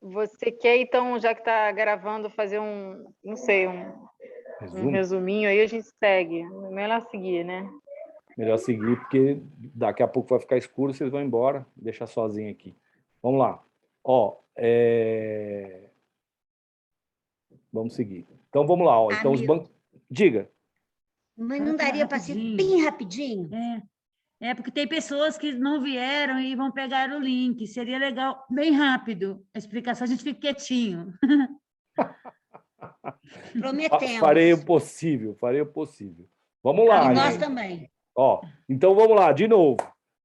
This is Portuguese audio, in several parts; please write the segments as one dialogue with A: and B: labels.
A: Você quer, então, já que está gravando, fazer não sei, um
B: Resumo?
A: resuminho aí, a gente segue. Melhor seguir, né?
B: Melhor seguir, porque daqui a pouco vai ficar escuro, vocês vão embora, deixar sozinho aqui. Vamos lá. Ó, vamos seguir. Então, vamos lá. Ó. Então, os
C: Amigo,
B: bancos... Diga.
C: mas não daria para ser bem rapidinho?
D: Porque tem pessoas que não vieram e vão pegar o link. Seria legal, bem rápido. A explicação, a gente fica quietinho.
C: Prometemos.
B: Farei o possível, farei o possível. Vamos lá,
C: E nós
B: gente.
C: também.
B: Ó, então, vamos lá, de novo.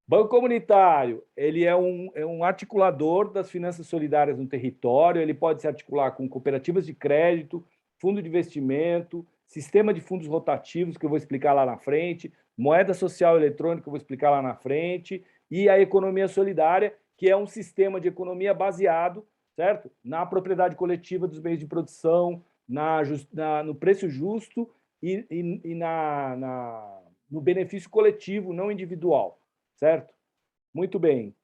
B: Banco Comunitário, ele é um articulador das finanças solidárias no território, ele pode se articular com cooperativas de crédito, fundo de investimento, sistema de fundos rotativos, que eu vou explicar lá na frente, moeda social eletrônica, que eu vou explicar lá na frente, e a economia solidária, que é um sistema de economia baseado, certo? Na propriedade coletiva dos bens de produção, no preço justo e no benefício coletivo, não individual, certo? Muito bem.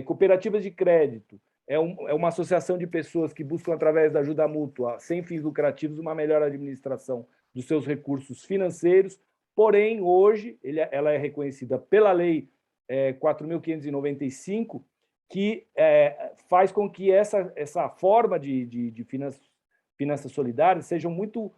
B: Cooperativas de crédito é uma associação de pessoas que buscam, através da ajuda mútua, sem fins lucrativos, uma melhor administração dos seus recursos financeiros. Porém, hoje, ela é reconhecida pela Lei 4.595, que faz com que essa forma de finanças solidárias seja muito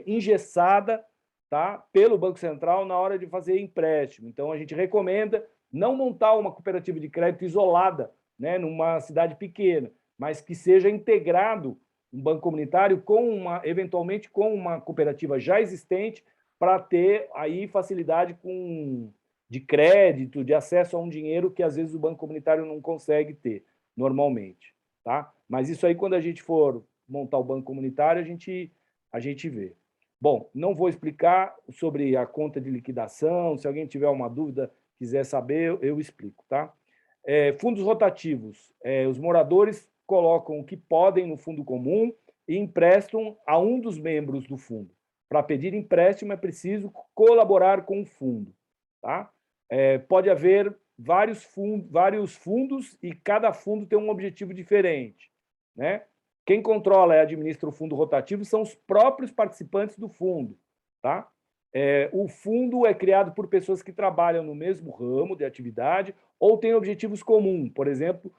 B: engessada, tá, pelo Banco Central na hora de fazer empréstimo. Então, a gente recomenda não montar uma cooperativa de crédito isolada, né, numa cidade pequena, mas que seja integrado um banco comunitário eventualmente com uma cooperativa já existente, para ter aí facilidade de crédito, de acesso a um dinheiro que às vezes o banco comunitário não consegue ter normalmente, tá? Mas isso aí, quando a gente for montar o banco comunitário, a gente vê. Bom, não vou explicar sobre a conta de liquidação, se alguém tiver uma dúvida, quiser saber, eu explico, tá? Fundos rotativos. Os moradores colocam o que podem no fundo comum e emprestam a um dos membros do fundo. Para pedir empréstimo, é preciso colaborar com o fundo, tá? Pode haver vários fundos e cada fundo tem um objetivo diferente, né? Quem controla e administra o fundo rotativo são os próprios participantes do fundo, tá? O fundo é criado por pessoas que trabalham no mesmo ramo de atividade ou têm objetivos comuns, por exemplo,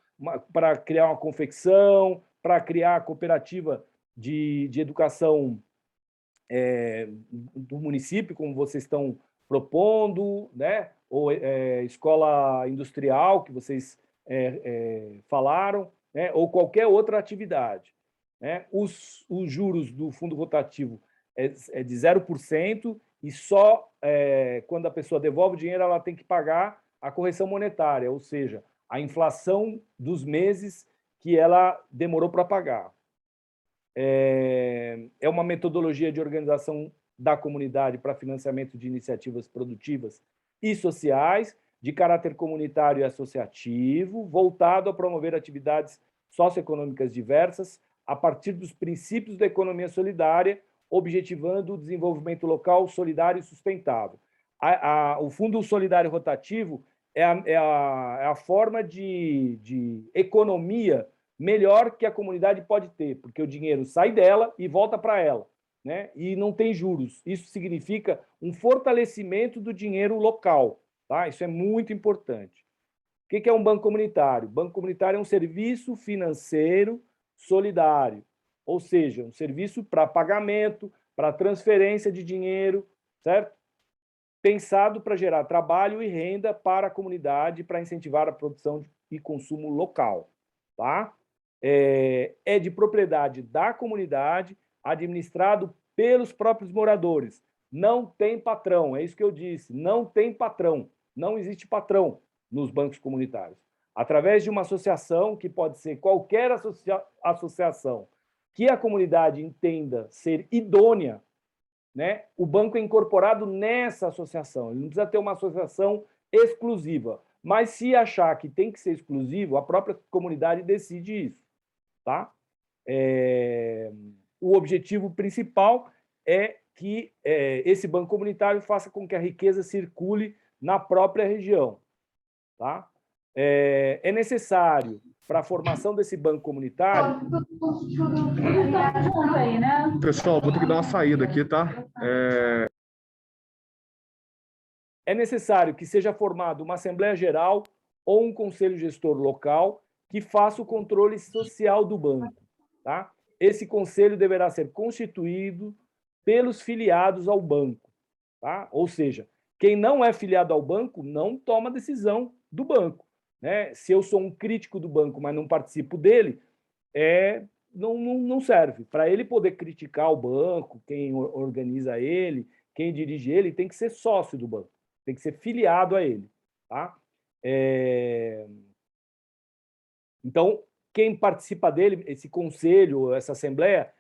B: para criar uma confecção, para criar a cooperativa de educação do município, como vocês estão propondo, né? Ou escola industrial, que vocês falaram, né? Ou qualquer outra atividade. Né? Os juros do fundo rotativo é de 0%, e só quando a pessoa devolve o dinheiro, ela tem que pagar a correção monetária, ou seja, a inflação dos meses que ela demorou para pagar. É uma metodologia de organização da comunidade para financiamento de iniciativas produtivas e sociais, de caráter comunitário e associativo, voltado a promover atividades socioeconômicas diversas a partir dos princípios da economia solidária, objetivando o desenvolvimento local solidário e sustentável. O Fundo Solidário Rotativo é a forma de economia melhor que a comunidade pode ter, porque o dinheiro sai dela e volta para ela, né? E não tem juros. Isso significa um fortalecimento do dinheiro local, tá? Isso é muito importante. O que é um banco comunitário? Banco comunitário é um serviço financeiro solidário, ou seja, um serviço para pagamento, para transferência de dinheiro, certo? Pensado para gerar trabalho e renda para a comunidade, para incentivar a produção e consumo local, tá? É de propriedade da comunidade, administrado pelos próprios moradores. Não tem patrão, é isso que eu disse, não tem patrão, não existe patrão nos bancos comunitários. Através de uma associação, que pode ser qualquer associação que a comunidade entenda ser idônea, né? O banco é incorporado nessa associação, ele não precisa ter uma associação exclusiva, mas se achar que tem que ser exclusivo, a própria comunidade decide isso. Tá? O objetivo principal é que esse banco comunitário faça com que a riqueza circule na própria região. Tá? É necessário para a formação desse banco comunitário.
E: Pessoal, vou ter que dar uma saída aqui, tá?
B: É necessário que seja formada uma Assembleia Geral ou um Conselho Gestor local que faça o controle social do banco. Tá? Esse conselho deverá ser constituído pelos filiados ao banco. Tá? Ou seja, quem não é filiado ao banco não toma decisão do banco. Né? Se eu sou um crítico do banco, mas não participo dele, não serve. Para ele poder criticar o banco, quem organiza ele, quem dirige ele, tem que ser sócio do banco, tem que ser filiado a ele. Tá? Então, quem participa dele, esse conselho, essa assembleia,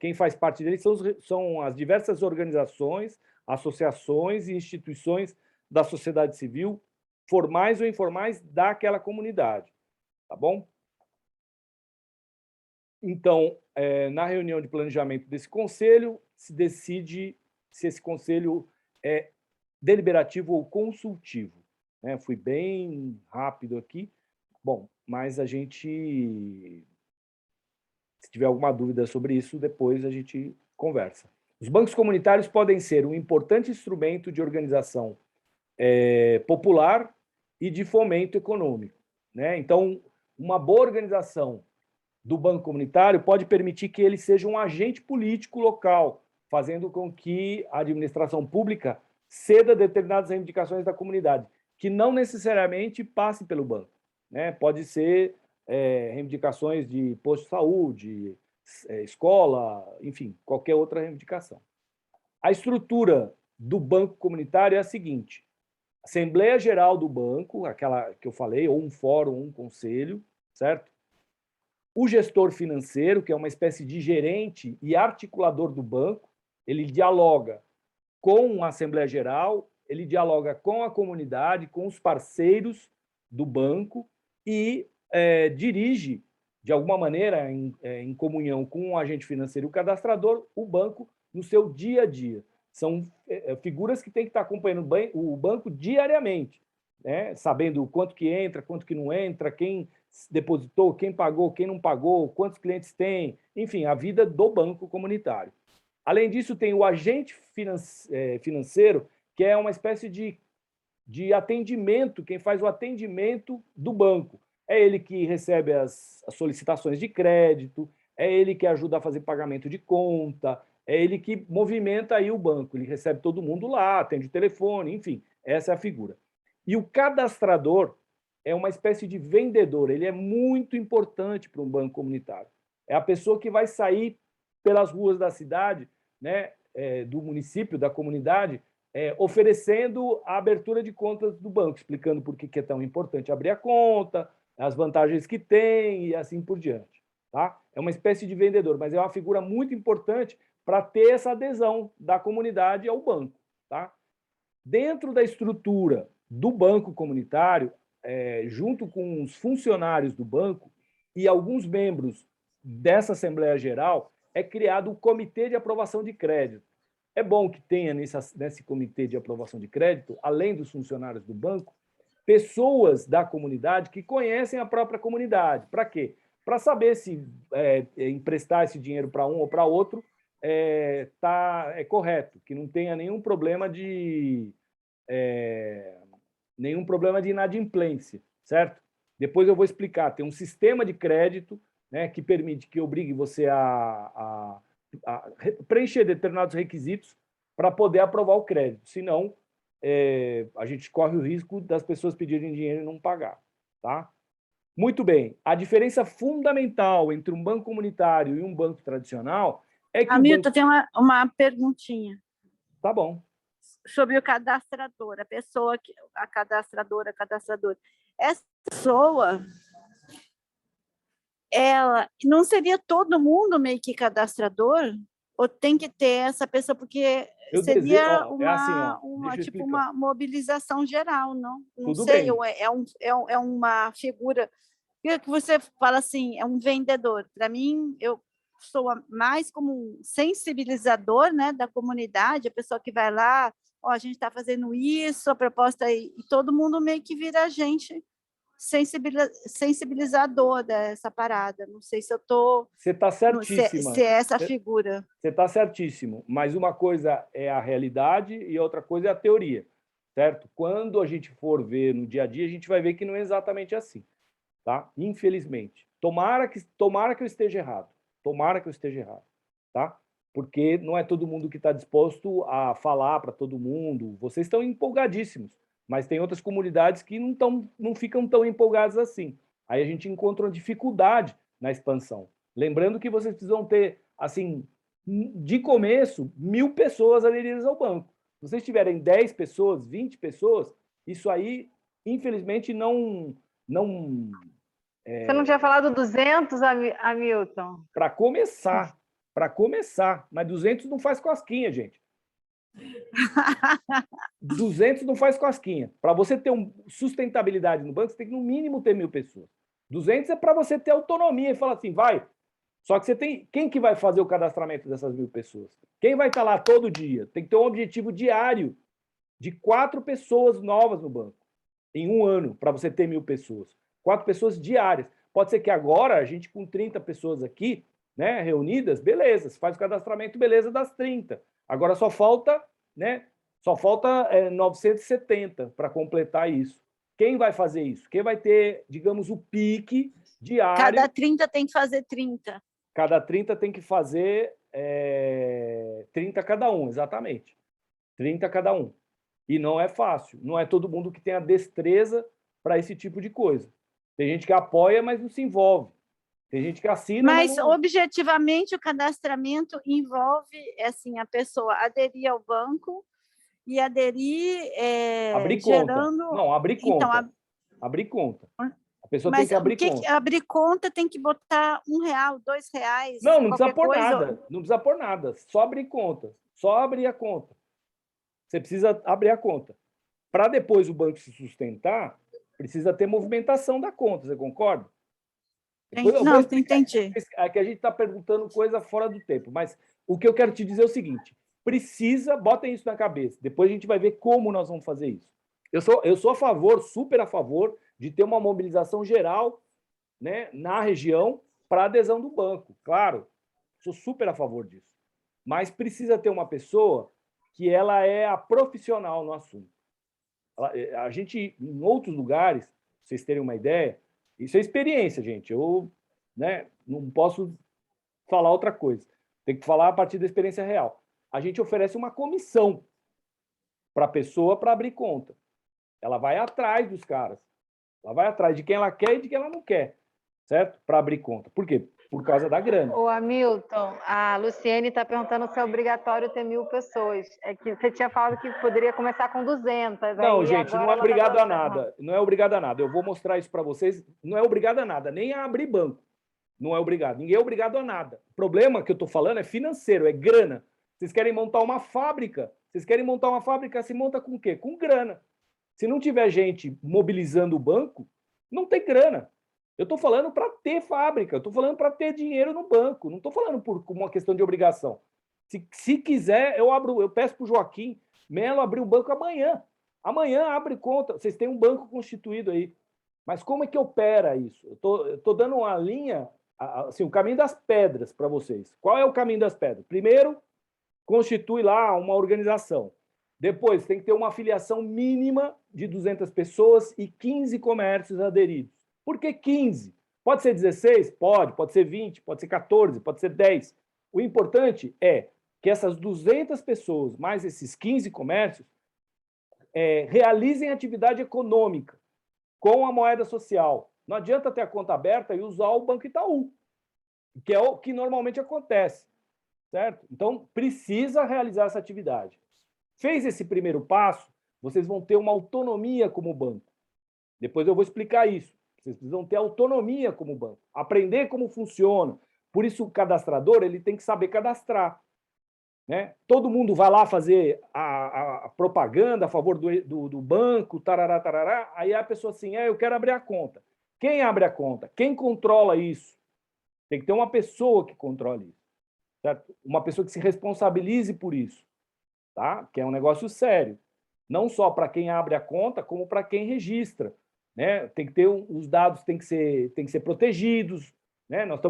B: quem faz parte dele são as diversas organizações, associações e instituições da sociedade civil, formais ou informais, daquela comunidade. Tá bom? Então, na reunião de planejamento desse conselho, se decide se esse conselho é deliberativo ou consultivo. Né? Fui bem rápido aqui. Bom, mas a gente, se tiver alguma dúvida sobre isso, depois a gente conversa. Os bancos comunitários podem ser um importante instrumento de organização popular e de fomento econômico. Né? Então, uma boa organização do banco comunitário pode permitir que ele seja um agente político local, fazendo com que a administração pública ceda determinadas reivindicações da comunidade, que não necessariamente passem pelo banco. Né? Pode ser reivindicações de posto de saúde, escola, enfim, qualquer outra reivindicação. A estrutura do banco comunitário é a seguinte: Assembleia Geral do banco, aquela que eu falei, ou um fórum, ou um conselho, certo? O gestor financeiro, que é uma espécie de gerente e articulador do banco, ele dialoga com a Assembleia Geral, ele dialoga com a comunidade, com os parceiros do banco e dirige, de alguma maneira, em comunhão com o agente financeiro e o cadastrador, o banco no seu dia a dia. São figuras que têm que estar acompanhando o banco diariamente, né? Sabendo quanto que entra, quanto que não entra, quem depositou, quem pagou, quem não pagou, quantos clientes tem, enfim, a vida do banco comunitário. Além disso, tem o agente financeiro, que é uma espécie de atendimento, quem faz o atendimento do banco. É ele que recebe as solicitações de crédito, é ele que ajuda a fazer pagamento de conta, é ele que movimenta aí o banco, ele recebe todo mundo lá, atende o telefone, enfim, essa é a figura. E o cadastrador é uma espécie de vendedor, ele é muito importante para um banco comunitário. É a pessoa que vai sair pelas ruas da cidade, né, do município, da comunidade, oferecendo a abertura de contas do banco, explicando por que é tão importante abrir a conta, as vantagens que tem e assim por diante. Tá? É uma espécie de vendedor, mas é uma figura muito importante para ter essa adesão da comunidade ao banco. Tá? Dentro da estrutura do banco comunitário, junto com os funcionários do banco e alguns membros dessa Assembleia Geral, é criado o Comitê de Aprovação de Crédito. É bom que tenha nesse Comitê de Aprovação de Crédito, além dos funcionários do banco, pessoas da comunidade que conhecem a própria comunidade. Para quê? Para saber se emprestar esse dinheiro para um ou para outro é correto, que não tenha nenhum problema de inadimplência, certo? Depois eu vou explicar. Tem um sistema de crédito, né, que permite, que obrigue você a preencher determinados requisitos para poder aprovar o crédito. Senão, a gente corre o risco das pessoas pedirem dinheiro e não pagar. Tá? Muito bem. A diferença fundamental entre um banco comunitário e um banco tradicional é que
F: Hamilton, tem uma perguntinha.
B: Tá bom.
F: Sobre o cadastrador, a cadastradora. Essa pessoa, ela não seria todo mundo meio que cadastrador? Ou tem que ter essa pessoa, porque seria uma mobilização geral, não? Não
B: Tudo
F: sei,
B: bem.
F: é uma figura que você fala assim, é um vendedor. Para mim, eu sou mais como um sensibilizador, né, da comunidade, a pessoa que vai lá, a gente está fazendo isso, a proposta aí, e todo mundo meio que vira agente sensibilizador dessa parada. Não sei se eu estou...
B: Você está certíssima.
F: Se é essa figura.
B: Você está certíssimo, mas uma coisa é a realidade e outra coisa é a teoria, certo? Quando a gente for ver no dia a dia, a gente vai ver que não é exatamente assim, tá? Infelizmente. Tomara que eu esteja errado. Tomara que eu esteja errado, tá? Porque não é todo mundo que está disposto a falar para todo mundo. Vocês estão empolgadíssimos, mas tem outras comunidades que não ficam tão empolgadas assim. Aí a gente encontra uma dificuldade na expansão. Lembrando que vocês precisam ter, assim, de começo, 1.000 pessoas aderidas ao banco. Se vocês tiverem 10 pessoas, 20 pessoas, isso aí, infelizmente, não...
A: Você não tinha falado 200, Hamilton?
B: Para começar, mas 200 não faz cosquinha, gente. 200 não faz cosquinha. Para você ter sustentabilidade no banco, você tem que, no mínimo, ter 1.000 pessoas. 200 é para você ter autonomia e falar assim, vai. Só que você tem... Quem que vai fazer o cadastramento dessas 1.000 pessoas? Quem vai estar lá todo dia? Tem que ter um objetivo diário de 4 pessoas novas no banco, em um ano, para você ter 1.000 pessoas. 4 pessoas diárias. Pode ser que agora, a gente com 30 pessoas aqui, né, reunidas, beleza, você faz o cadastramento, beleza, das 30. Agora só falta 970 para completar isso. Quem vai fazer isso? Quem vai ter, digamos, o pique diário?
F: Cada 30 tem que fazer 30.
B: Cada 30 tem que fazer 30 cada um, exatamente. 30 cada um. E não é fácil. Não é todo mundo que tem a destreza para esse tipo de coisa. Tem gente que apoia, mas não se envolve. Tem gente que assina,
F: mas
B: não...
F: objetivamente, o cadastramento envolve assim, a pessoa aderir ao banco e aderir
B: abrir
F: gerando...
B: conta. Não, abrir conta.
F: Então,
B: abrir conta. A pessoa
F: mas
B: tem que abrir conta.
F: Abrir conta tem que botar R$1, R$2.
B: Não precisa pôr nada. Não precisa pôr nada. Só abrir conta. Só abrir a conta. Você precisa abrir a conta. Para depois o banco se sustentar, precisa ter movimentação da conta. Você concorda?
F: Não, entendi.
B: Aqui a gente está perguntando coisa fora do tempo, mas o que eu quero te dizer é o seguinte, botem isso na cabeça, depois a gente vai ver como nós vamos fazer isso. Eu sou a favor, super a favor, de ter uma mobilização geral, né, na região para adesão do banco. Claro, sou super a favor disso. Mas precisa ter uma pessoa que ela é a profissional no assunto. A gente, em outros lugares, pra vocês terem uma ideia, isso é experiência, gente. Eu, né, não posso falar outra coisa. Tem que falar a partir da experiência real. A gente oferece uma comissão para a pessoa para abrir conta. Ela vai atrás dos caras. Ela vai atrás de quem ela quer e de quem ela não quer, certo? Para abrir conta. Por quê? Por causa da grana.
A: Ô, Hamilton, a Luciene está perguntando se é obrigatório ter 1.000 pessoas. É que você tinha falado que poderia começar com 200.
B: Não, gente, não é obrigado a nada. Não é obrigado a nada. Eu vou mostrar isso para vocês. Não é obrigado a nada, nem a abrir banco. Não é obrigado. Ninguém é obrigado a nada. O problema que eu estou falando é financeiro, é grana. Vocês querem montar uma fábrica. Se monta com o quê? Com grana. Se não tiver gente mobilizando o banco, não tem grana. Eu estou falando para ter fábrica, eu estou falando para ter dinheiro no banco, não estou falando por uma questão de obrigação. Se quiser, eu peço para o Joaquim Melo abrir o banco amanhã. Amanhã abre conta, vocês têm um banco constituído aí. Mas como é que opera isso? Eu estou dando uma linha, assim, o caminho das pedras para vocês. Qual é o caminho das pedras? Primeiro, constitui lá uma organização. Depois, tem que ter uma filiação mínima de 200 pessoas e 15 comércios aderidos. Por que 15? Pode ser 16? Pode ser 20, pode ser 14, pode ser 10. O importante é que essas 200 pessoas, mais esses 15 comércios, realizem atividade econômica com a moeda social. Não adianta ter a conta aberta e usar o Banco Itaú, que é o que normalmente acontece, certo? Então, precisa realizar essa atividade. Fez esse primeiro passo, vocês vão ter uma autonomia como banco. Depois eu vou explicar isso. Vocês precisam ter autonomia como banco, aprender como funciona. Por isso, o cadastrador ele tem que saber cadastrar. Né? Todo mundo vai lá fazer a propaganda a favor do banco, tarará, tarará, aí a pessoa assim, eu quero abrir a conta. Quem abre a conta? Quem controla isso? Tem que ter uma pessoa que controle isso. Certo? Uma pessoa que se responsabilize por isso. Tá? Que é um negócio sério. Não só para quem abre a conta, como para quem registra. né? Tem que ter os dados têm que ser protegidos, né? Nós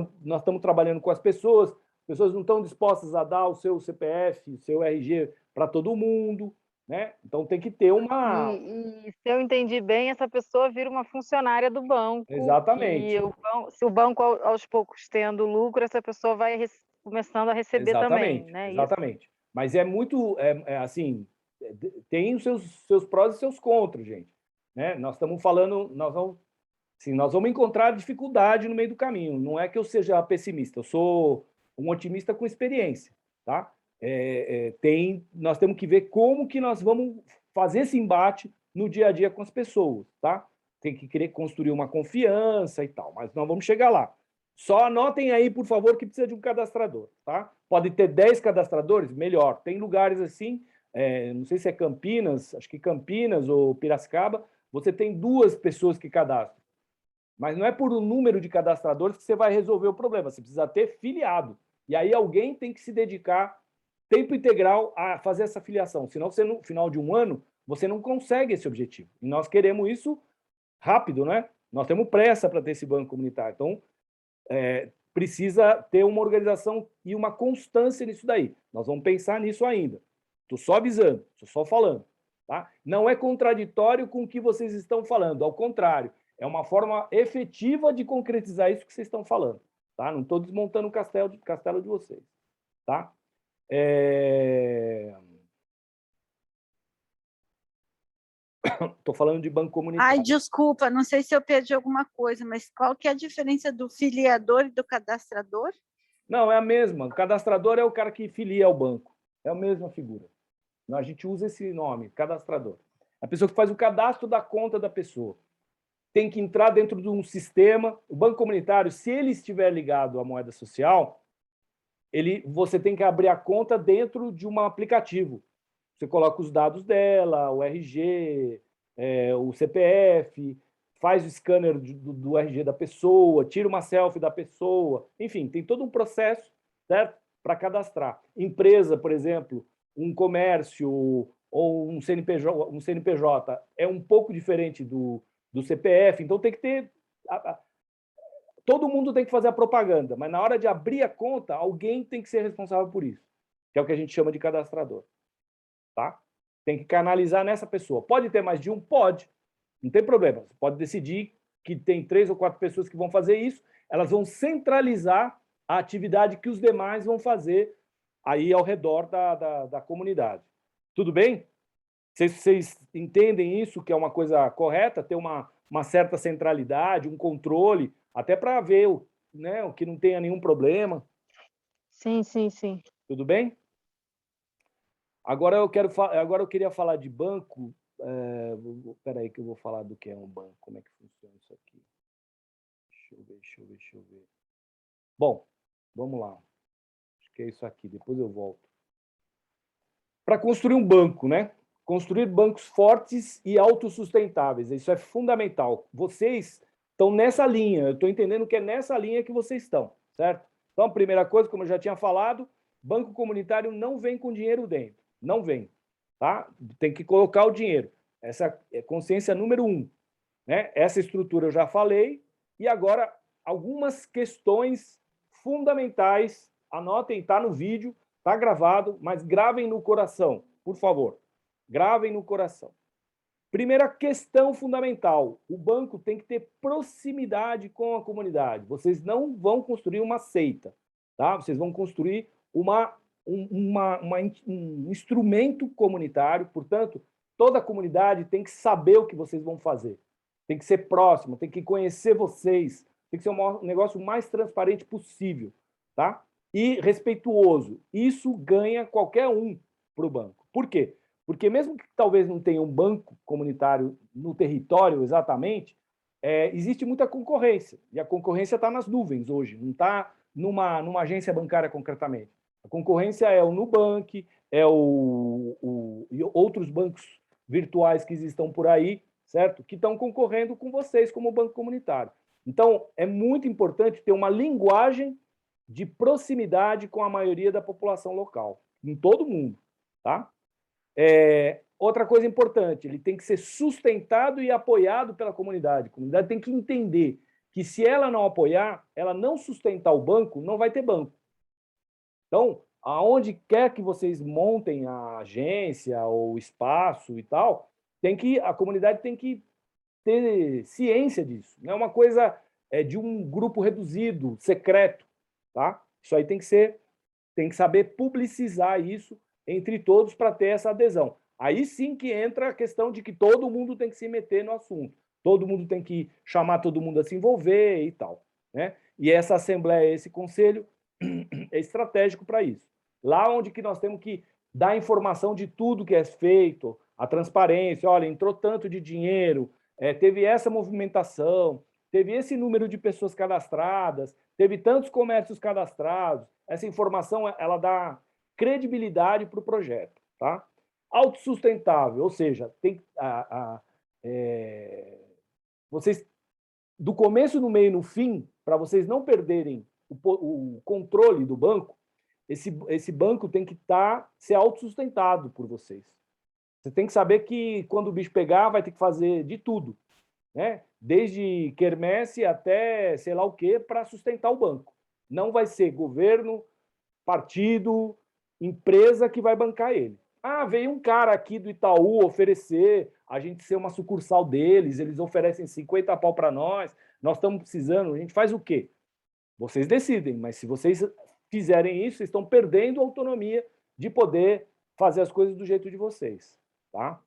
B: estamos trabalhando com as pessoas não estão dispostas a dar o seu CPF, o seu RG para todo mundo, né? Então tem que ter uma...
A: E se eu entendi bem, essa pessoa vira uma funcionária do banco.
B: Exatamente.
A: Se o banco, aos poucos, tendo lucro, essa pessoa vai começando a receber também, né?
B: Exatamente. Mas é muito, assim, tem os seus prós e seus contras, gente. Né? Nós estamos falando, nós vamos encontrar dificuldade no meio do caminho. Não é que eu seja pessimista, eu sou um otimista com experiência, tá? Nós temos que ver como que nós vamos fazer esse embate no dia a dia com as pessoas, tá? Tem que querer construir uma confiança e tal, mas nós vamos chegar lá. Só anotem aí, por favor, que precisa de um cadastrador, tá? Pode ter 10 cadastradores? Melhor. Tem lugares assim, não sei se é Campinas, acho que Campinas ou Piracicaba, você tem 2 pessoas que cadastram. Mas não é por um número de cadastradores que você vai resolver o problema, você precisa ter filiado. E aí alguém tem que se dedicar tempo integral a fazer essa filiação, senão você, no final de um ano, você não consegue esse objetivo. E nós queremos isso rápido, né? Nós temos pressa para ter esse banco comunitário. Então, precisa ter uma organização e uma constância nisso daí. Nós vamos pensar nisso ainda. Estou só avisando, estou só falando. Tá? Não é contraditório com o que vocês estão falando, ao contrário, é uma forma efetiva de concretizar isso que vocês estão falando. Tá? Não estou desmontando o castelo de vocês. Tá? Estou falando de banco comunitário.
F: Ai, desculpa, não sei se eu perdi alguma coisa, mas qual que é a diferença do filiador e do cadastrador?
B: Não, é a mesma. O cadastrador é o cara que filia ao banco. É a mesma figura. A gente usa esse nome, cadastrador. A pessoa que faz o cadastro da conta da pessoa. Tem que entrar dentro de um sistema. O banco comunitário, se ele estiver ligado à moeda social, você tem que abrir a conta dentro de um aplicativo. Você coloca os dados dela, o RG, o CPF, faz o scanner do RG da pessoa, tira uma selfie da pessoa. Enfim, tem todo um processo, certo? Para cadastrar. Empresa, por exemplo, um comércio ou um CNPJ é um pouco diferente do CPF, então tem que ter... Todo mundo tem que fazer a propaganda, mas na hora de abrir a conta, alguém tem que ser responsável por isso, que é o que a gente chama de cadastrador. Tá? Tem que canalizar nessa pessoa. Pode ter mais de um? Pode. Não tem problema. Você pode decidir que tem 3 ou 4 pessoas que vão fazer isso, elas vão centralizar a atividade que os demais vão fazer aí ao redor da comunidade. Tudo bem? Vocês entendem isso, que é uma coisa correta, ter uma certa centralidade, um controle, até para ver o que não tenha nenhum problema?
A: Sim, sim, sim.
B: Tudo bem? Agora eu queria falar de banco. Espera aí que eu vou falar do que é um banco, como é que funciona isso aqui. Deixa eu ver. Bom, vamos lá. Acho que é isso aqui, depois eu volto. Para construir um banco, né? Construir bancos fortes e autossustentáveis. Isso é fundamental. Vocês estão nessa linha, eu estou entendendo que é nessa linha que vocês estão, certo? Então, a primeira coisa, como eu já tinha falado, banco comunitário não vem com dinheiro dentro. Não vem. Tá? Tem que colocar o dinheiro. Essa é consciência número 1. Né? Essa estrutura eu já falei. E agora, algumas questões fundamentais. Anotem, está no vídeo, está gravado, mas gravem no coração, por favor. Gravem no coração. Primeira questão fundamental. O banco tem que ter proximidade com a comunidade. Vocês não vão construir uma seita. Tá? Vocês vão construir um instrumento comunitário, portanto, toda a comunidade tem que saber o que vocês vão fazer, tem que ser próximo, tem que conhecer vocês, tem que ser um negócio mais transparente possível, tá? E respeituoso. Isso ganha qualquer um para o banco. Por quê? Porque mesmo que talvez não tenha um banco comunitário no território exatamente, existe muita concorrência, e a concorrência está nas nuvens hoje, não está numa agência bancária concretamente. A concorrência é o Nubank, e outros bancos virtuais que existam por aí, certo? Que estão concorrendo com vocês como banco comunitário. Então, é muito importante ter uma linguagem de proximidade com a maioria da população local, em todo mundo, tá? outra coisa importante, ele tem que ser sustentado e apoiado pela comunidade. A comunidade tem que entender que se ela não apoiar, ela não sustentar o banco, não vai ter banco. Então, aonde quer que vocês montem a agência ou o espaço e tal, a comunidade tem que ter ciência disso. Não é uma coisa de um grupo reduzido, secreto, tá? Isso aí tem que saber publicizar isso entre todos para ter essa adesão. Aí sim que entra a questão de que todo mundo tem que se meter no assunto, todo mundo tem que chamar todo mundo a se envolver e tal, né? E essa assembleia, esse conselho é estratégico para isso. Lá onde que nós temos que dar informação de tudo que é feito, a transparência, olha, entrou tanto de dinheiro, teve essa movimentação, teve esse número de pessoas cadastradas, teve tantos comércios cadastrados. Essa informação ela dá credibilidade para o projeto, tá? Autossustentável, ou seja, vocês, do começo, no meio e no fim, para vocês não perderem o controle do banco, esse banco tem que ser autossustentado por vocês. Você tem que saber que, quando o bicho pegar, vai ter que fazer de tudo, né? Desde quermesse até sei lá o quê, para sustentar o banco. Não vai ser governo, partido, empresa que vai bancar ele. Ah, veio um cara aqui do Itaú oferecer a gente ser uma sucursal deles, eles oferecem 50 pau para nós estamos precisando, a gente faz o quê? Vocês decidem, mas se vocês fizerem isso, vocês estão perdendo a autonomia de poder fazer as coisas do jeito de vocês, tá?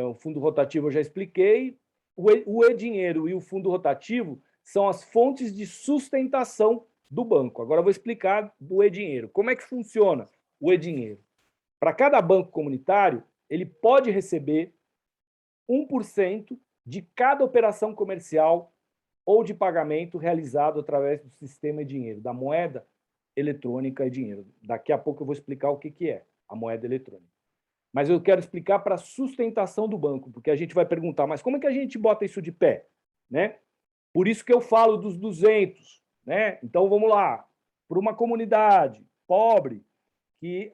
B: O fundo rotativo eu já expliquei. O e-dinheiro e o fundo rotativo são as fontes de sustentação do banco. Agora eu vou explicar do e-dinheiro. Como é que funciona o e-dinheiro? Para cada banco comunitário, ele pode receber 1% de cada operação comercial ou de pagamento realizado através do sistema e-dinheiro, da moeda eletrônica e-dinheiro. Daqui a pouco eu vou explicar o que é a moeda eletrônica. Mas eu quero explicar para a sustentação do banco, porque a gente vai perguntar, mas como é que a gente bota isso de pé, né? Por isso que eu falo dos 200, né? Então, vamos lá. Para uma comunidade pobre, que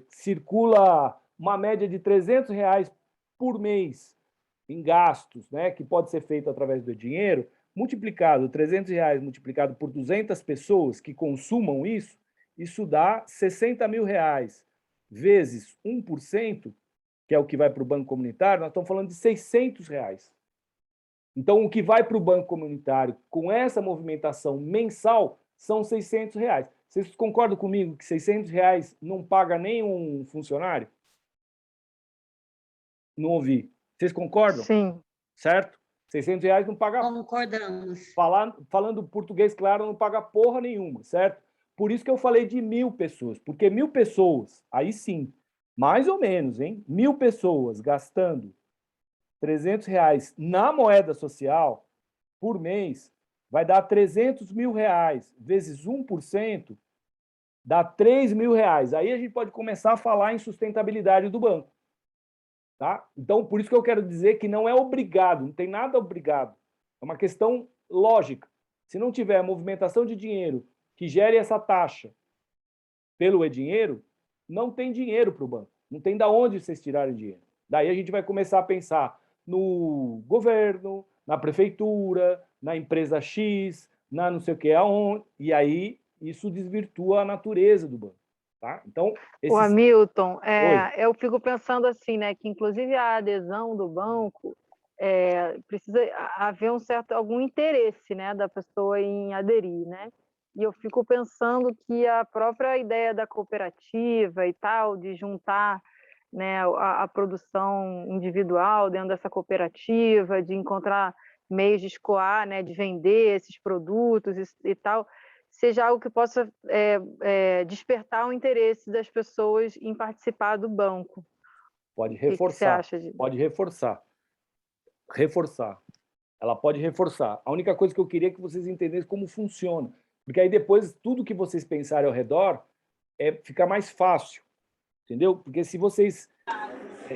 B: circula uma média de R$300 por mês em gastos, né? Que pode ser feito através do dinheiro, multiplicado, R$300 multiplicado por 200 pessoas que consumam isso dá R$60 mil, vezes 1%, que é o que vai para o banco comunitário, nós estamos falando de R$600. Então, o que vai para o banco comunitário com essa movimentação mensal são R$600. Vocês concordam comigo que R$600 não paga nem um funcionário? Não ouvi. Vocês concordam?
A: Sim.
B: Certo? R$600 não paga...
C: Concordamos.
B: Falando português claro, não paga porra nenhuma, certo? Por isso que eu falei de 1.000 pessoas, porque 1.000 pessoas, aí sim, mais ou menos, hein? 1.000 pessoas gastando R$300 na moeda social por mês, vai dar R$300 mil, vezes 1%, dá R$3 mil. Aí a gente pode começar a falar em sustentabilidade do banco. Tá? Então, por isso que eu quero dizer que não é obrigado, não tem nada obrigado. É uma questão lógica. Se não tiver movimentação de dinheiro que gere essa taxa pelo e-dinheiro, não tem dinheiro para o banco. Não tem de onde vocês tirarem dinheiro. Daí a gente vai começar a pensar no governo, na prefeitura, na empresa X, na não sei o que aonde, e aí isso desvirtua a natureza do banco. Tá? Então,
A: O Hamilton, eu fico pensando assim, né, que inclusive a adesão do banco precisa haver algum interesse, né, da pessoa em aderir, né? E eu fico pensando que a própria ideia da cooperativa e tal, de juntar, né, a produção individual dentro dessa cooperativa, de encontrar meios de escoar, né, de vender esses produtos e tal, seja algo que possa despertar o interesse das pessoas em participar do banco.
B: Pode reforçar.
A: O que você acha disso?
B: Pode reforçar. Ela pode reforçar. A única coisa que eu queria é que vocês entendessem como funciona. Porque aí depois, tudo que vocês pensarem ao redor fica mais fácil. Entendeu? Porque se vocês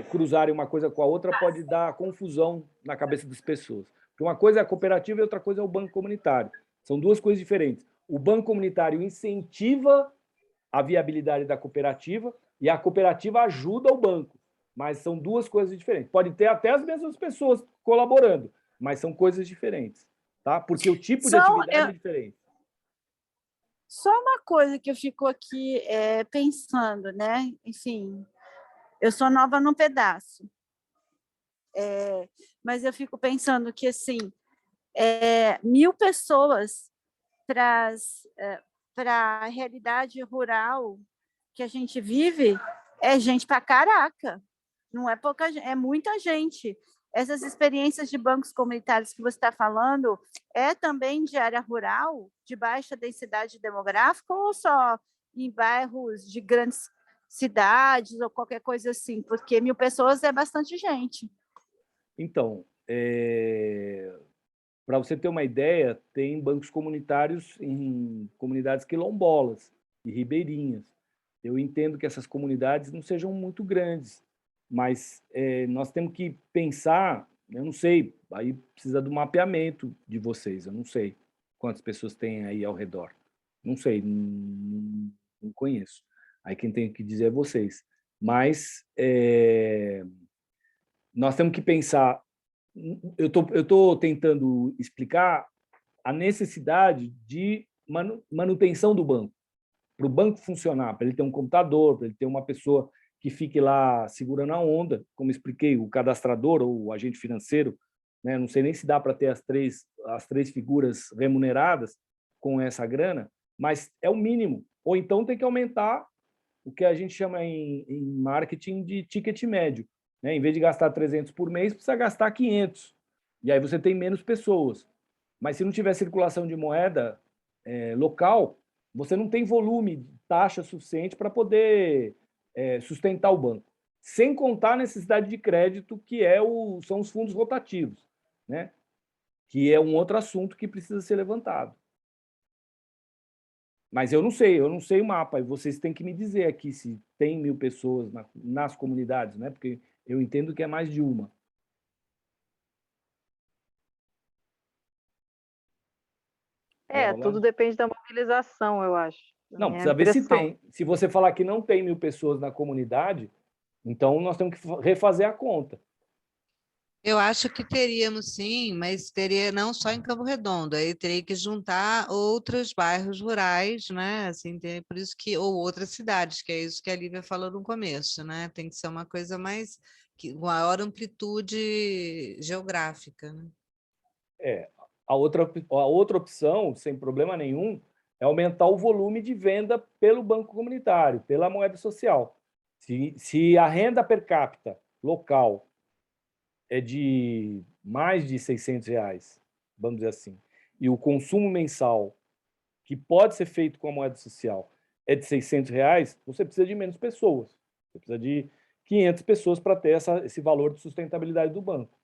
B: cruzarem uma coisa com a outra, pode dar confusão na cabeça das pessoas. Porque uma coisa é a cooperativa e outra coisa é o banco comunitário. São duas coisas diferentes. O banco comunitário incentiva a viabilidade da cooperativa, e a cooperativa ajuda o banco, mas são duas coisas diferentes. Pode ter até as mesmas pessoas colaborando, mas são coisas diferentes, tá? Porque o tipo de atividade é diferente.
F: Só uma coisa que eu fico aqui pensando, né? Enfim, eu sou nova no pedaço, mas eu fico pensando que, assim, 1.000 pessoas para a realidade rural que a gente vive é gente para caraca, não é pouca gente, é muita gente. Essas experiências de bancos comunitários que você está falando é também de área rural, de baixa densidade demográfica, ou só em bairros de grandes cidades ou qualquer coisa assim? Porque 1.000 pessoas é bastante gente.
B: Então, para você ter uma ideia, tem bancos comunitários em comunidades quilombolas e ribeirinhas. Eu entendo que essas comunidades não sejam muito grandes, mas nós temos que pensar, eu não sei, aí precisa do mapeamento de vocês, eu não sei quantas pessoas tem aí ao redor. Não sei, não conheço. Aí quem tem que dizer é vocês. Mas nós temos que pensar, eu tô tentando explicar a necessidade de manutenção do banco, para o banco funcionar, para ele ter um computador, para ele ter uma pessoa que fique lá segurando a onda, como expliquei, o cadastrador ou o agente financeiro, né? Não sei nem se dá para ter as três figuras remuneradas com essa grana, mas é o mínimo. Ou então tem que aumentar o que a gente chama em marketing de ticket médio, né? Em vez de gastar 300 por mês, precisa gastar 500. E aí você tem menos pessoas. Mas se não tiver circulação de moeda local, você não tem volume de taxa suficiente para poder sustentar o banco. Sem contar a necessidade de crédito, que são os fundos rotativos, né? Que é um outro assunto que precisa ser levantado. Mas eu não sei o mapa, e vocês têm que me dizer aqui se tem 1.000 pessoas nas comunidades, né? Porque eu entendo que é mais de uma.
A: Tudo depende da mobilização, eu acho.
B: Não, precisa ver se tem. Se você falar que não tem 1.000 pessoas na comunidade, então nós temos que refazer a conta.
G: Eu acho que teríamos sim, mas teria não só em Campo Redondo, aí teria que juntar outros bairros rurais, né? Assim, por isso que, ou outras cidades, que é isso que a Lívia falou no começo, né? Tem que ser uma coisa mais, maior amplitude geográfica, né?
B: A outra opção, sem problema nenhum, é aumentar o volume de venda pelo banco comunitário, pela moeda social. Se a renda per capita local é de mais de R$600, vamos dizer assim, e o consumo mensal, que pode ser feito com a moeda social, é de R$600, você precisa de menos pessoas. Você precisa de 500 pessoas para ter esse valor de sustentabilidade do banco.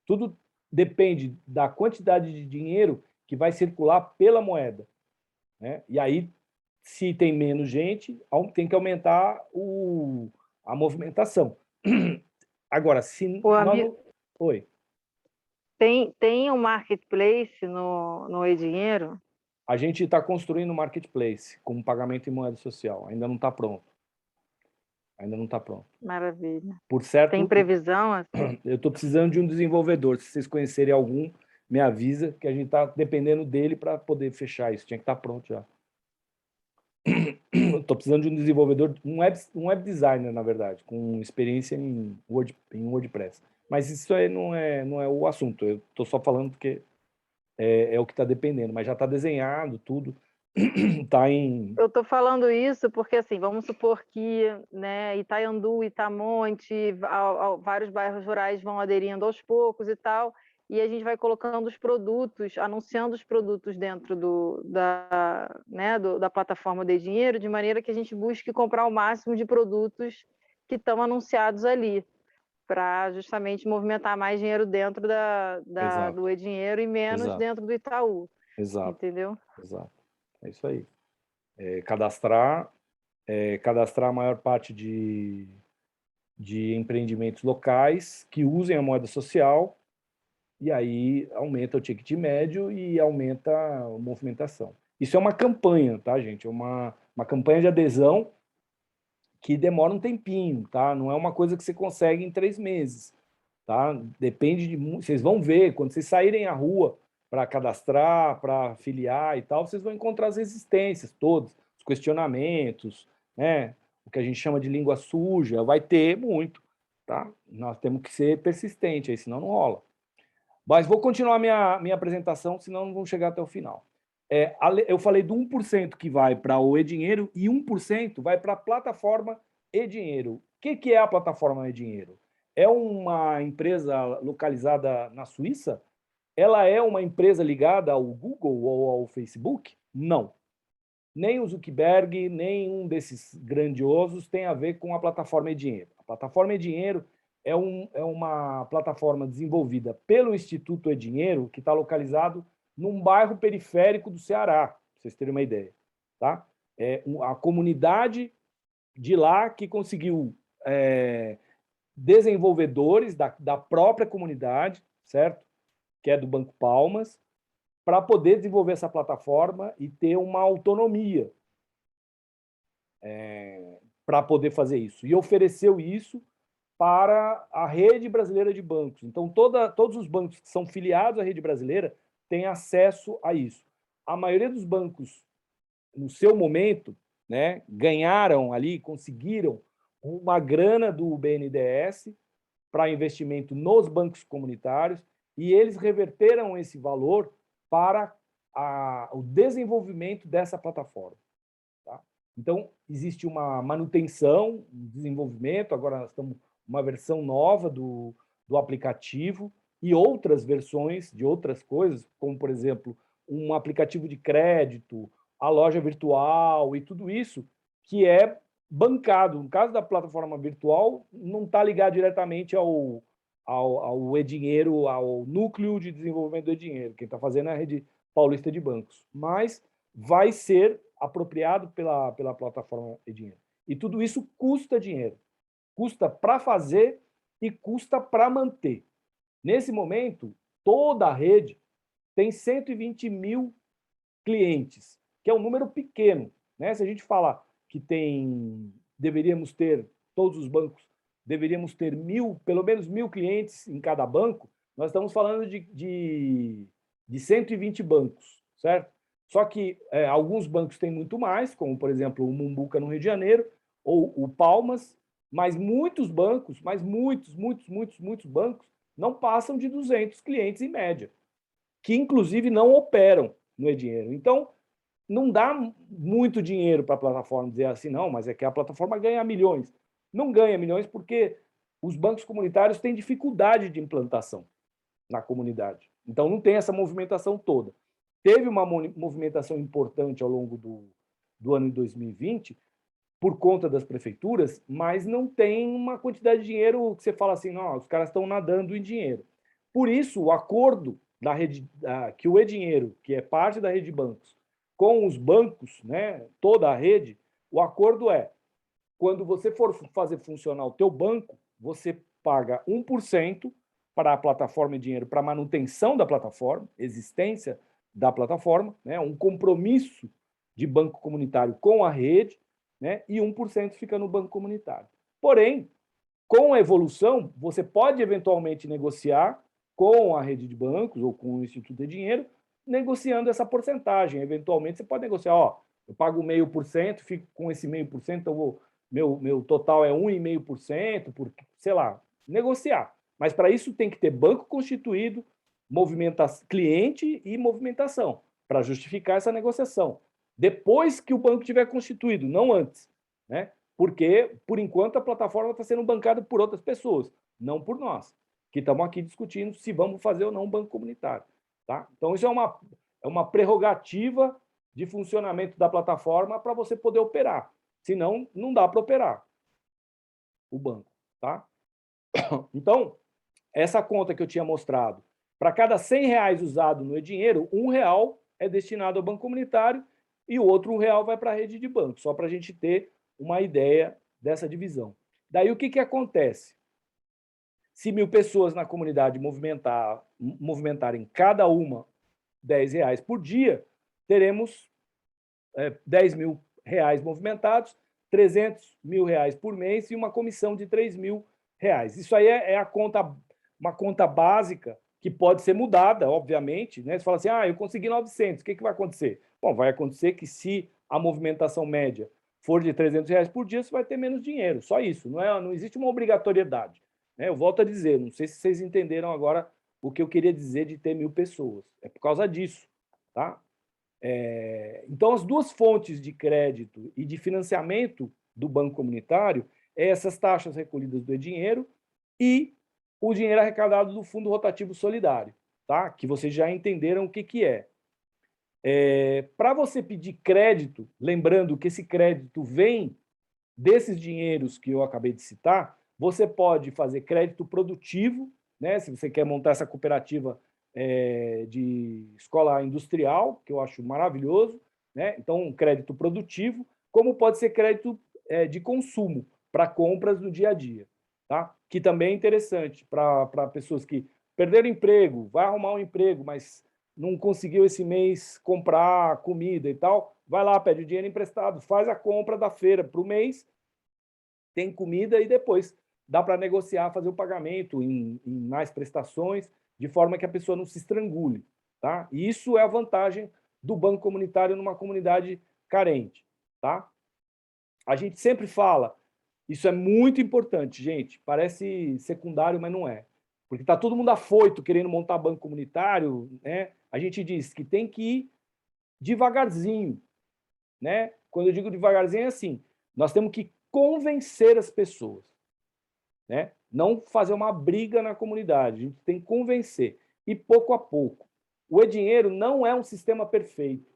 B: Tudo depende da quantidade de dinheiro que vai circular pela moeda, né? E aí, se tem menos gente, tem que aumentar a movimentação. Agora, se Oi.
A: Tem um marketplace no E-Dinheiro?
B: A gente está construindo um marketplace com pagamento em moeda social. Ainda não está pronto.
A: Maravilha.
B: Por certo,
A: tem previsão? Assim?
B: Eu estou precisando de um desenvolvedor. Se vocês conhecerem algum, me avisa, que a gente está dependendo dele para poder fechar isso. Tinha que estar pronto já. Estou precisando de um desenvolvedor, um web designer, na verdade, com experiência em WordPress. Mas isso aí não é o assunto. Eu estou só falando porque é o que está dependendo. Mas já está desenhado, tudo.
A: Eu estou falando isso porque, assim, vamos supor que, né, Itaiandu, Itamonte, vários bairros rurais vão aderindo aos poucos e tal, e a gente vai colocando os produtos, anunciando os produtos dentro da plataforma de dinheiro, de maneira que a gente busque comprar o máximo de produtos que estão anunciados ali, para justamente movimentar mais dinheiro dentro do e-dinheiro e menos dentro do Itaú.
B: Exato.
A: Entendeu?
B: Exato. É isso aí. Cadastrar a maior parte de empreendimentos locais que usem a moeda social, e aí aumenta o ticket médio e aumenta a movimentação. Isso é uma campanha, tá, gente? É uma campanha de adesão que demora um tempinho, tá? Não é uma coisa que você consegue em 3 meses, tá? Depende de... Vocês vão ver, quando vocês saírem à rua para cadastrar, para filiar e tal, vocês vão encontrar as resistências todas, os questionamentos, né? O que a gente chama de língua suja, vai ter muito, tá? Nós temos que ser persistente, aí, senão não rola. Mas vou continuar minha apresentação, senão não vamos chegar até o final. Eu falei do 1% que vai para o e-dinheiro e 1% vai para a plataforma e-dinheiro. O que é a plataforma e-dinheiro? É uma empresa localizada na Suíça? Ela é uma empresa ligada ao Google ou ao Facebook? Não. Nem o Zuckerberg, nenhum desses grandiosos tem a ver com a plataforma e-dinheiro. A plataforma e-dinheiro é uma plataforma desenvolvida pelo Instituto e-dinheiro, que está localizado num bairro periférico do Ceará, para vocês terem uma ideia. Tá? A comunidade de lá que conseguiu desenvolvedores da própria comunidade, certo? Que é do Banco Palmas, para poder desenvolver essa plataforma e ter uma autonomia para poder fazer isso. E ofereceu isso para a rede brasileira de bancos. Então, todos os bancos que são filiados à rede brasileira têm acesso a isso. A maioria dos bancos, no seu momento, né, ganharam ali, conseguiram uma grana do BNDES para investimento nos bancos comunitários e eles reverteram esse valor para o desenvolvimento dessa plataforma. Tá? Então, existe uma manutenção, um desenvolvimento, agora nós estamos uma versão nova do aplicativo e outras versões de outras coisas, como, por exemplo, um aplicativo de crédito, a loja virtual e tudo isso, que é bancado. No caso da plataforma virtual, não está ligado diretamente ao e-dinheiro, ao núcleo de desenvolvimento do e-dinheiro. Quem está fazendo é a Rede Paulista de Bancos. Mas vai ser apropriado pela plataforma e-dinheiro. E tudo isso custa dinheiro. Custa para fazer e custa para manter. Nesse momento, toda a rede tem 120 mil clientes, que é um número pequeno. Né? Se a gente falar que deveríamos ter, todos os bancos, deveríamos ter pelo menos 1.000 clientes em cada banco, nós estamos falando de 120 bancos, certo? Só que alguns bancos têm muito mais, como, por exemplo, o Mumbuca, no Rio de Janeiro, ou o Palmas, mas muitos bancos, muitos bancos, não passam de 200 clientes em média, que, inclusive, não operam no e-dinheiro. Então, não dá muito dinheiro para a plataforma dizer assim, não, mas é que a plataforma ganha milhões. Não ganha milhões porque os bancos comunitários têm dificuldade de implantação na comunidade. Então, não tem essa movimentação toda. Teve uma movimentação importante ao longo do ano de 2020, por conta das prefeituras, mas não tem uma quantidade de dinheiro que você fala assim, não, os caras estão nadando em dinheiro. Por isso, o acordo da rede, que o e-dinheiro, que é parte da rede de bancos, com os bancos, né, toda a rede, o acordo é, quando você for fazer funcionar o teu banco, você paga 1% para a plataforma e-dinheiro, para a manutenção da plataforma, existência da plataforma, né, um compromisso de banco comunitário com a rede, né, e 1% fica no banco comunitário. Porém, com a evolução, você pode eventualmente negociar com a rede de bancos ou com o Instituto de Dinheiro, negociando essa porcentagem. Eventualmente, você pode negociar, eu pago 0,5%, fico com esse 0,5%, então meu total é 1,5%, sei lá, negociar. Mas, para isso, tem que ter banco constituído, cliente e movimentação, para justificar essa negociação. Depois que o banco tiver constituído, não antes. Né? Porque, por enquanto, a plataforma está sendo bancada por outras pessoas, não por nós, que estamos aqui discutindo se vamos fazer ou não um banco comunitário. Tá? Então, isso é uma prerrogativa de funcionamento da plataforma para você poder operar. Senão, não dá para operar o banco. Tá? Então, essa conta que eu tinha mostrado, para cada R$100 usado no e-dinheiro, R$1 é destinado ao banco comunitário e o outro R$1 vai para a rede de banco, só para a gente ter uma ideia dessa divisão. Daí, o que acontece? Se 1.000 pessoas na comunidade movimentarem cada uma R$10 por dia, teremos R$10.000 movimentados, R$ 300 mil por mês e uma comissão de R$ 3 mil. Isso aí é uma conta básica que pode ser mudada, obviamente. Né? Você fala assim, eu consegui 900, o que vai acontecer? Bom, vai acontecer que se a movimentação média for de R$ 300 por dia, você vai ter menos dinheiro, só isso. Não existe uma obrigatoriedade. Né? Eu volto a dizer, não sei se vocês entenderam agora o que eu queria dizer de ter 1.000 pessoas. É por causa disso. Tá? Então, as duas fontes de crédito e de financiamento do Banco Comunitário é essas taxas recolhidas do dinheiro e o dinheiro arrecadado do Fundo Rotativo Solidário, tá? Que vocês já entenderam o que é. Para você pedir crédito, lembrando que esse crédito vem desses dinheiros que eu acabei de citar, você pode fazer crédito produtivo, né? Se você quer montar essa cooperativa de escola industrial, que eu acho maravilhoso, né? Então, um crédito produtivo, como pode ser crédito de consumo, para compras no dia a dia, tá? Que também é interessante para pessoas que perderam emprego, vai arrumar um emprego, mas não conseguiu esse mês comprar comida e tal, vai lá, pede o dinheiro emprestado, faz a compra da feira para o mês, tem comida e depois dá para negociar, fazer o pagamento em mais prestações, de forma que a pessoa não se estrangule. Tá? E isso é a vantagem do Banco Comunitário numa comunidade carente. Tá? A gente sempre fala, isso é muito importante, gente, parece secundário, mas não é. Porque está todo mundo afoito querendo montar banco comunitário, né? A gente diz que tem que ir devagarzinho. Né? Quando eu digo devagarzinho, é assim, nós temos que convencer as pessoas. Né? Não fazer uma briga na comunidade, a gente tem que convencer. E pouco a pouco. O e-dinheiro não é um sistema perfeito.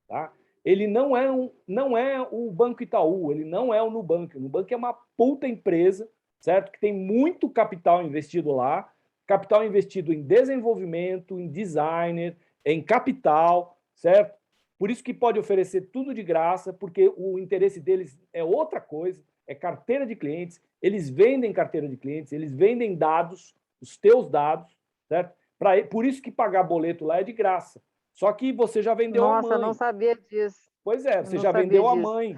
B: Tá? Ele não é o Banco Itaú, ele não é o Nubank. O Nubank é uma puta empresa, certo? Que tem muito capital investido lá, capital investido em desenvolvimento, em designer, em capital, certo? Por isso que pode oferecer tudo de graça, porque o interesse deles é outra coisa, é carteira de clientes, eles vendem carteira de clientes, eles vendem dados, os teus dados, certo? Por isso que pagar boleto lá é de graça. Só que você já vendeu a mãe.
A: Nossa, eu não sabia disso.
B: Pois é, você já vendeu a mãe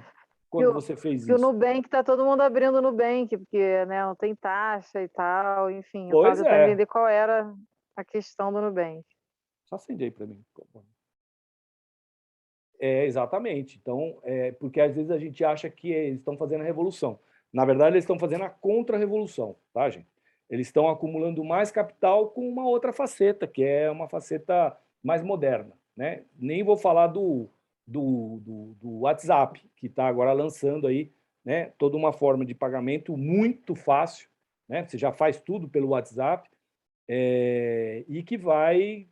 B: quando você fez isso.
A: E o Nubank está todo mundo abrindo o Nubank, porque né, não tem taxa e tal, enfim.
B: Pois
A: eu estava entender qual era a questão do Nubank.
B: Só acende aí para mim. Exatamente. Então, porque às vezes a gente acha que eles estão fazendo a revolução. Na verdade, eles estão fazendo a contra-revolução, tá, gente? Eles estão acumulando mais capital com uma outra faceta, que é uma faceta mais moderna. Né? Nem vou falar do WhatsApp, que está agora lançando aí, né, toda uma forma de pagamento muito fácil. Né? Você já faz tudo pelo WhatsApp e que vai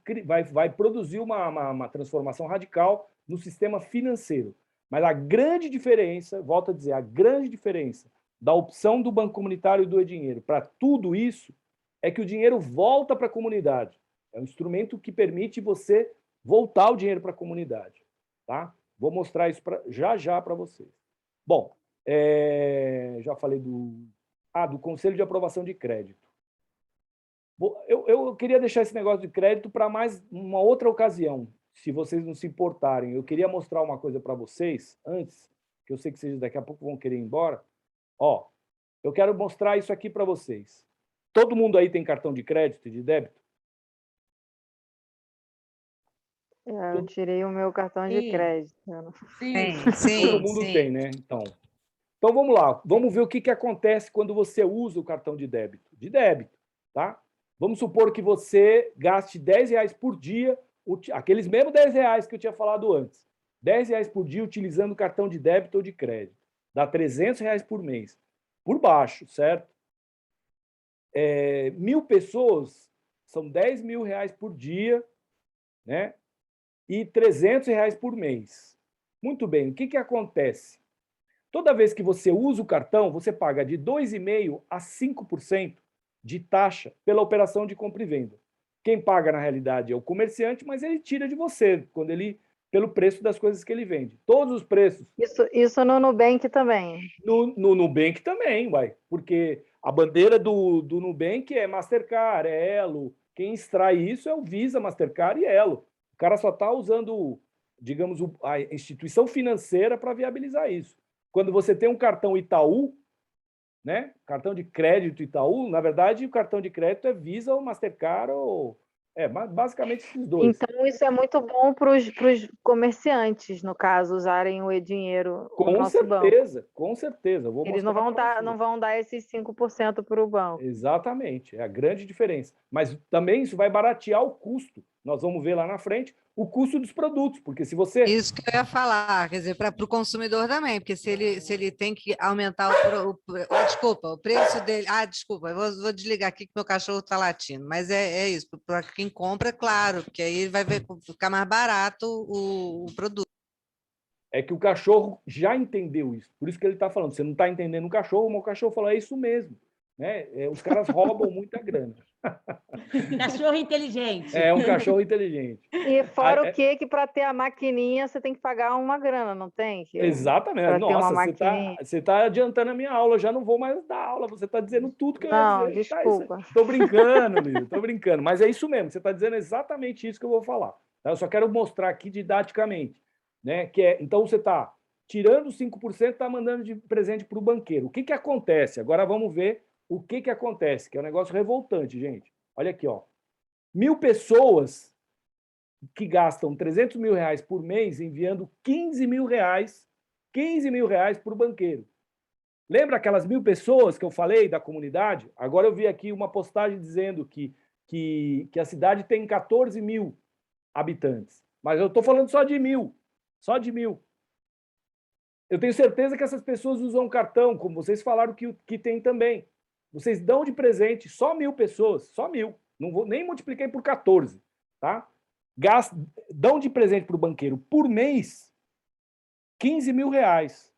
B: produzir uma transformação radical no sistema financeiro. Mas a grande diferença, volto a dizer, a grande diferença da opção do Banco Comunitário e do e-dinheiro para tudo isso é que o dinheiro volta para a comunidade. É um instrumento que permite você voltar o dinheiro para a comunidade. Tá? Vou mostrar isso já para vocês. Bom, já falei do Conselho de Aprovação de Crédito. Eu queria deixar esse negócio de crédito para mais uma outra ocasião, se vocês não se importarem. Eu queria mostrar uma coisa para vocês, antes, que eu sei que vocês daqui a pouco vão querer ir embora. Ó, eu quero mostrar isso aqui para vocês. Todo mundo aí tem cartão de crédito e de débito?
A: Eu tirei o meu cartão de crédito.
G: Sim,
B: todo mundo tem, né? Então vamos lá. Vamos ver o que acontece quando você usa o cartão de débito. De débito, tá? Vamos supor que você gaste R$10 por dia, aqueles mesmos R$10 que eu tinha falado antes. R$10 por dia utilizando cartão de débito ou de crédito. Dá R$300 por mês. Por baixo, certo? 1.000 pessoas são R$10 mil por dia, né? E R$300 por mês. Muito bem, o que acontece? Toda vez que você usa o cartão, você paga de 2,5% a 5% de taxa pela operação de compra e venda. Quem paga, na realidade, é o comerciante, mas ele tira de você pelo preço das coisas que ele vende. Todos os preços.
A: Isso no Nubank também.
B: No Nubank também, porque a bandeira do Nubank é Mastercard, é Elo. Quem extrai isso é o Visa, Mastercard e Elo. O cara só está usando, digamos, a instituição financeira para viabilizar isso. quando você tem um cartão Itaú, né? Cartão de crédito Itaú, na verdade, o cartão de crédito é Visa ou Mastercard, ou basicamente esses dois.
A: Então, isso é muito bom para os comerciantes, no caso, usarem o e-dinheiro no nosso banco.
B: Com certeza.
A: Eles não vão dar esses 5% para o banco.
B: Exatamente, é a grande diferença. Mas também isso vai baratear o custo. Nós vamos ver lá na frente o custo dos produtos, porque se você...
G: Isso que eu ia falar, quer dizer, para o consumidor também, porque se ele tem que aumentar desculpa, o preço dele... desculpa, eu vou desligar aqui que meu cachorro está latindo, mas é isso, para quem compra, é claro, porque aí vai ficar mais barato o produto.
B: É que o cachorro já entendeu isso, por isso que ele está falando, você não está entendendo o cachorro, mas o cachorro falou, é isso mesmo. Né? Os caras roubam muita grana.
D: Cachorro inteligente.
B: É um cachorro inteligente.
A: E fora o que para ter a maquininha você tem que pagar uma grana, não tem?
B: Exatamente. Nossa, você está adiantando a minha aula, eu já não vou mais dar aula, você está dizendo tudo que eu ia dizer.
A: Desculpa.
B: Estou brincando, Lívia, estou brincando. Mas é isso mesmo, você está dizendo exatamente isso que eu vou falar. Eu só quero mostrar aqui didaticamente. Né? Então, você está tirando 5%, está mandando de presente para o banqueiro. O que acontece? Agora vamos ver o que acontece, que é um negócio revoltante, gente. Olha aqui, ó. 1.000 pessoas que gastam 300 mil reais por mês enviando 15 mil reais para o banqueiro. Lembra aquelas 1.000 pessoas que eu falei da comunidade? Agora eu vi aqui uma postagem dizendo que a cidade tem 14 mil habitantes. Mas eu estou falando só de 1.000. Só de 1.000. Eu tenho certeza que essas pessoas usam cartão, como vocês falaram que tem também. Vocês dão de presente só 1.000 pessoas, só 1.000. Não vou, nem multipliquei por 14. Tá? Dão de presente para o banqueiro por mês 15 mil reais.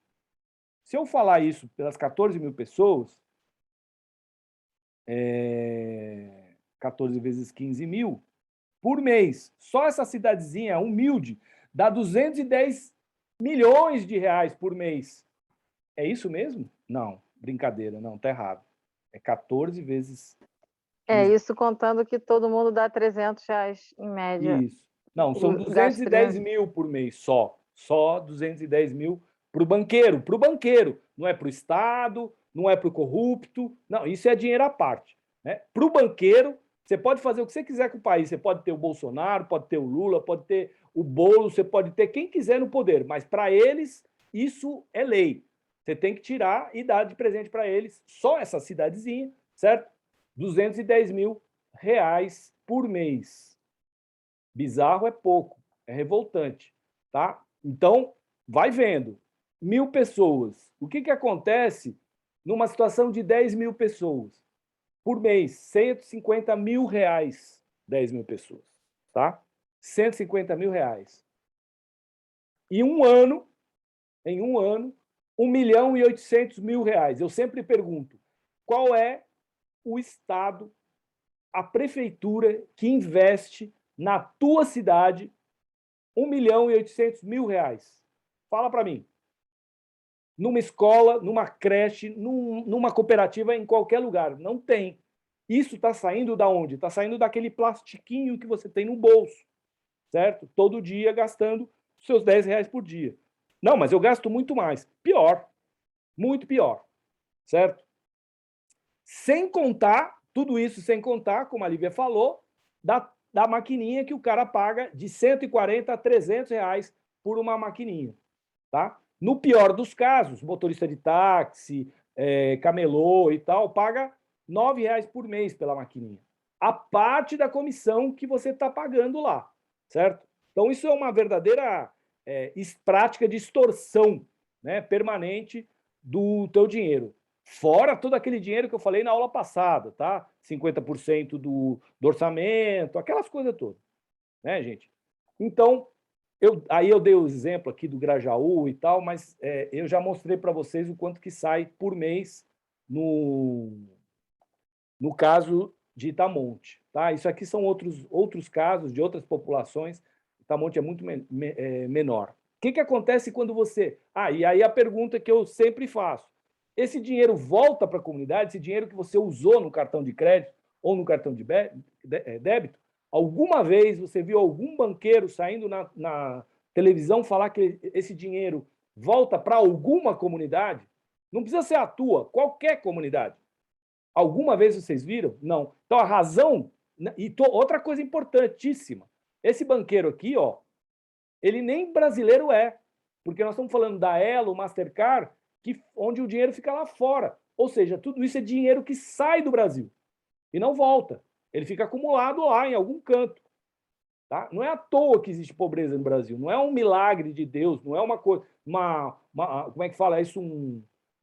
B: Se eu falar isso pelas 14 mil pessoas, 14 vezes 15 mil, por mês, só essa cidadezinha humilde dá 210 milhões de reais por mês. É isso mesmo? Não, brincadeira, não, tá errado. É 14 vezes...
A: isso contando que todo mundo dá 300 reais em média.
B: Isso. Não, são 210 mil por mês só. Só 210 mil para o banqueiro. Para o banqueiro. Não é para o Estado, não é para o corrupto. Não, isso é dinheiro à parte. Né? Para o banqueiro, você pode fazer o que você quiser com o país. Você pode ter o Bolsonaro, pode ter o Lula, pode ter o Boulos, você pode ter quem quiser no poder. Mas para eles, isso é lei. Você tem que tirar e dar de presente para eles, só essa cidadezinha, certo? 210 mil reais por mês. Bizarro é pouco, é revoltante, tá? Então, vai vendo. 1.000 pessoas. O que acontece numa situação de 10 mil pessoas? Por mês, 150 mil reais, 10 mil pessoas, tá? 150 mil reais. Em um ano, 1.800.000 reais. Eu sempre pergunto, qual é o estado, a prefeitura que investe na tua cidade 1.800.000 reais? Fala para mim. Numa escola, numa creche, numa cooperativa, em qualquer lugar. Não tem. Isso está saindo da onde? Está saindo daquele plastiquinho que você tem no bolso, certo? Todo dia gastando seus 10 reais por dia. Não, mas eu gasto muito mais. Pior. Muito pior. Certo? Sem contar, tudo isso sem contar, como a Lívia falou, da maquininha que o cara paga de 140 a 300 reais por uma maquininha. Tá? No pior dos casos, motorista de táxi, camelô e tal, paga 9 reais por mês pela maquininha. A parte da comissão que você está pagando lá. Certo? Então, isso é uma verdadeira prática de extorsão, né, permanente do teu dinheiro. Fora todo aquele dinheiro que eu falei na aula passada, tá? 50% do orçamento, aquelas coisas todas. Né, gente? Então, aí eu dei o exemplo aqui do Grajaú e tal, mas eu já mostrei para vocês o quanto que sai por mês no caso de Itamonte. Tá? Isso aqui são outros casos de outras populações. Itamonte é muito menor. O que acontece quando você... e aí a pergunta que eu sempre faço. Esse dinheiro volta para a comunidade? Esse dinheiro que você usou no cartão de crédito ou no cartão de débito? Alguma vez você viu algum banqueiro saindo na televisão falar que esse dinheiro volta para alguma comunidade? Não precisa ser a tua, qualquer comunidade. Alguma vez vocês viram? Não. Então, a razão... E outra coisa importantíssima, esse banqueiro aqui, ó, ele nem brasileiro é, porque nós estamos falando da Elo, Mastercard, onde o dinheiro fica lá fora. Ou seja, tudo isso é dinheiro que sai do Brasil e não volta. Ele fica acumulado lá em algum canto. Tá? Não é à toa que existe pobreza no Brasil, não é um milagre de Deus, não é uma coisa, como é que fala isso,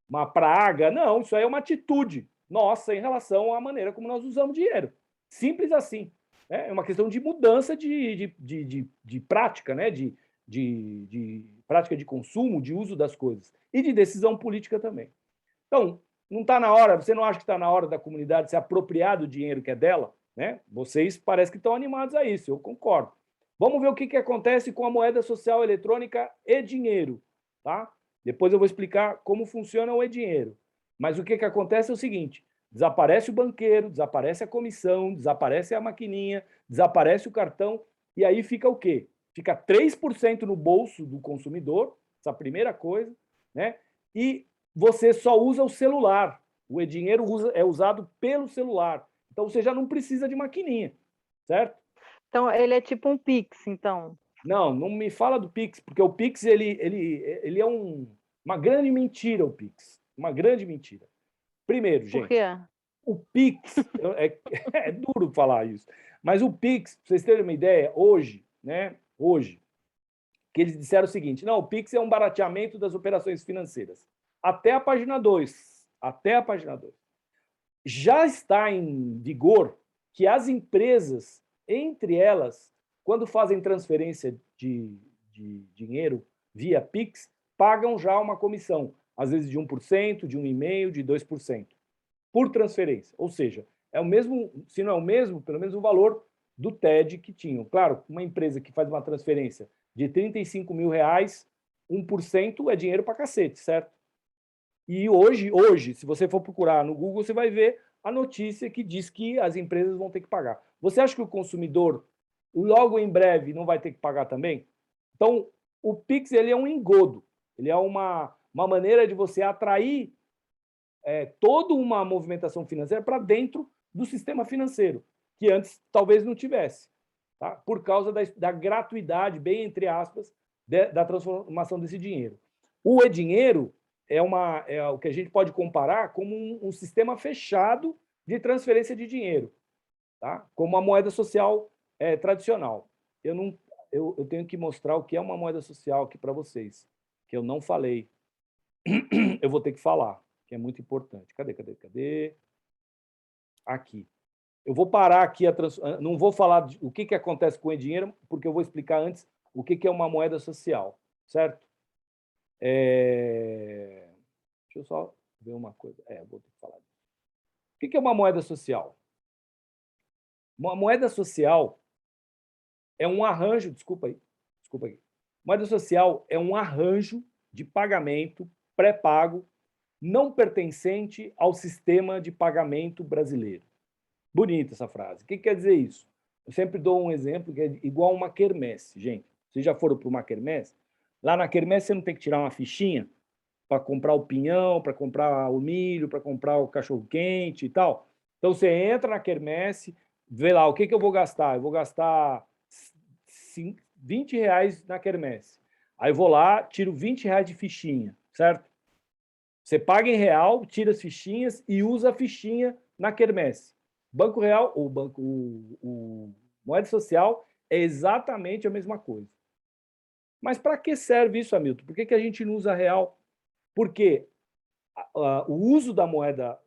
B: uma praga, não, isso aí é uma atitude nossa em relação à maneira como nós usamos dinheiro. Simples assim. É uma questão de mudança de prática, né? de prática de consumo, de uso das coisas, e de decisão política também. Então, não está na hora, você não acha que está na hora da comunidade se apropriar do dinheiro que é dela? Né? Vocês parecem que estão animados a isso, eu concordo. Vamos ver o que acontece com a moeda social eletrônica e dinheiro. Tá? Depois eu vou explicar como funciona o e-dinheiro. Mas o que acontece é o seguinte, desaparece o banqueiro, desaparece a comissão, desaparece a maquininha, desaparece o cartão, e aí fica o quê? Fica 3% no bolso do consumidor, essa primeira coisa, né? E você só usa o celular. O e-dinheiro é usado pelo celular. Então, você já não precisa de maquininha, certo?
A: Então, ele é tipo um Pix, então?
B: Não me fala do Pix, porque o Pix ele é uma grande mentira, o Pix. Uma grande mentira. Primeiro, gente...
A: Por quê?
B: O Pix... é duro falar isso. Mas o Pix, para vocês terem uma ideia, hoje, que eles disseram o seguinte, não, o Pix é um barateamento das operações financeiras. Até a página 2. Já está em vigor que as empresas, entre elas, quando fazem transferência de dinheiro via Pix, pagam já uma comissão, às vezes de 1%, de 1,5%, de 2%, por transferência. Ou seja, é o mesmo, se não é o mesmo, pelo menos o valor do TED que tinham. Claro, uma empresa que faz uma transferência de R$35 mil, 1% é dinheiro para cacete, certo? E hoje, se você for procurar no Google, você vai ver a notícia que diz que as empresas vão ter que pagar. Você acha que o consumidor, logo em breve, não vai ter que pagar também? Então, o Pix ele é um engodo, ele é uma maneira de você atrair toda uma movimentação financeira para dentro do sistema financeiro, que antes talvez não tivesse, tá? Por causa da gratuidade, bem entre aspas, da transformação desse dinheiro. O e-dinheiro é o que a gente pode comparar como um sistema fechado de transferência de dinheiro, tá? Como a moeda social tradicional. Eu tenho que mostrar o que é uma moeda social aqui para vocês, que eu não falei. Eu vou ter que falar, que é muito importante. Cadê? Aqui. Eu vou parar aqui, não vou falar o que acontece com o e-dinheiro, porque eu vou explicar antes o que é uma moeda social, certo? Deixa eu só ver uma coisa. Vou ter que falar. O que é uma moeda social? Uma moeda social é um arranjo... Desculpa aí. Moeda social é um arranjo de pagamento pré-pago não pertencente ao sistema de pagamento brasileiro. Bonita essa frase. O que quer dizer isso? Eu sempre dou um exemplo que é igual uma quermesse. Gente, vocês já foram para uma quermesse? Lá na quermesse você não tem que tirar uma fichinha para comprar o pinhão, para comprar o milho, para comprar o cachorro-quente e tal. Então, você entra na quermesse, vê lá, o que eu vou gastar? Eu vou gastar R$20 na quermesse. Aí eu vou lá, tiro R$20 de fichinha, certo? Você paga em real, tira as fichinhas e usa a fichinha na quermesse. Banco Real, o moeda social é exatamente a mesma coisa. Mas para que serve isso, Hamilton? Por que a gente não usa real? Porque o uso da moeda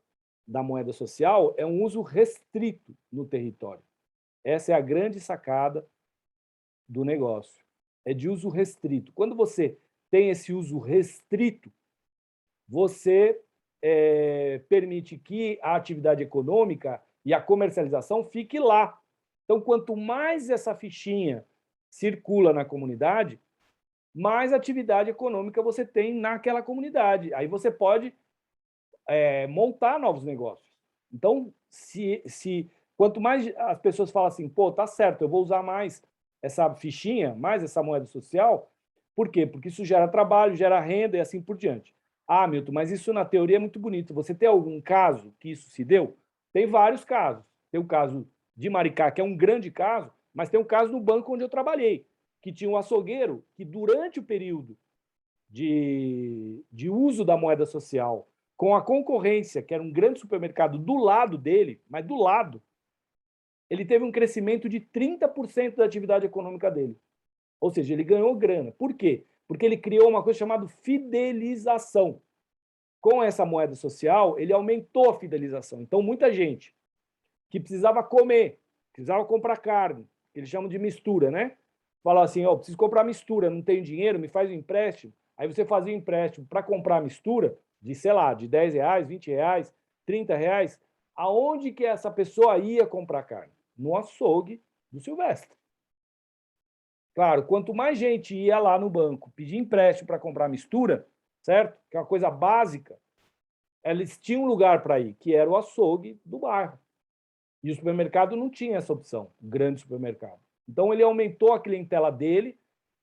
B: social é um uso restrito no território. Essa é a grande sacada do negócio. É de uso restrito. Quando você tem esse uso restrito, você permite que a atividade econômica e a comercialização fique lá. Então, quanto mais essa fichinha circula na comunidade, mais atividade econômica você tem naquela comunidade. Aí você pode montar novos negócios. Então, quanto mais as pessoas falam assim, pô, tá certo, eu vou usar mais essa fichinha, mais essa moeda social, Por quê? Porque isso gera trabalho, gera renda e assim por diante. Ah, Milton, mas isso na teoria é muito bonito. Você tem algum caso que isso se deu? Tem vários casos. Tem o caso de Maricá, que é um grande caso, mas tem um caso no banco onde eu trabalhei, que tinha um açougueiro que, durante o período de uso da moeda social, com a concorrência, que era um grande supermercado do lado dele, mas do lado, ele teve um crescimento de 30% da atividade econômica dele. Ou seja, ele ganhou grana. Por quê? Porque ele criou uma coisa chamada fidelização. Com essa moeda social, ele aumentou a fidelização. Então, muita gente que precisava comer, precisava comprar carne, eles chamam de mistura, né? Falava assim, ó, preciso comprar mistura, não tenho dinheiro, me faz um empréstimo. Aí você fazia um empréstimo para comprar a mistura de, sei lá, de R$10, R$20, R$30. Aonde que essa pessoa ia comprar carne? No açougue do Silvestre. Claro, quanto mais gente ia lá no banco pedir empréstimo para comprar mistura, certo? Que é uma coisa básica, eles tinham um lugar para ir, que era o açougue do bairro. E o supermercado não tinha essa opção, o grande supermercado. Então, ele aumentou a clientela dele,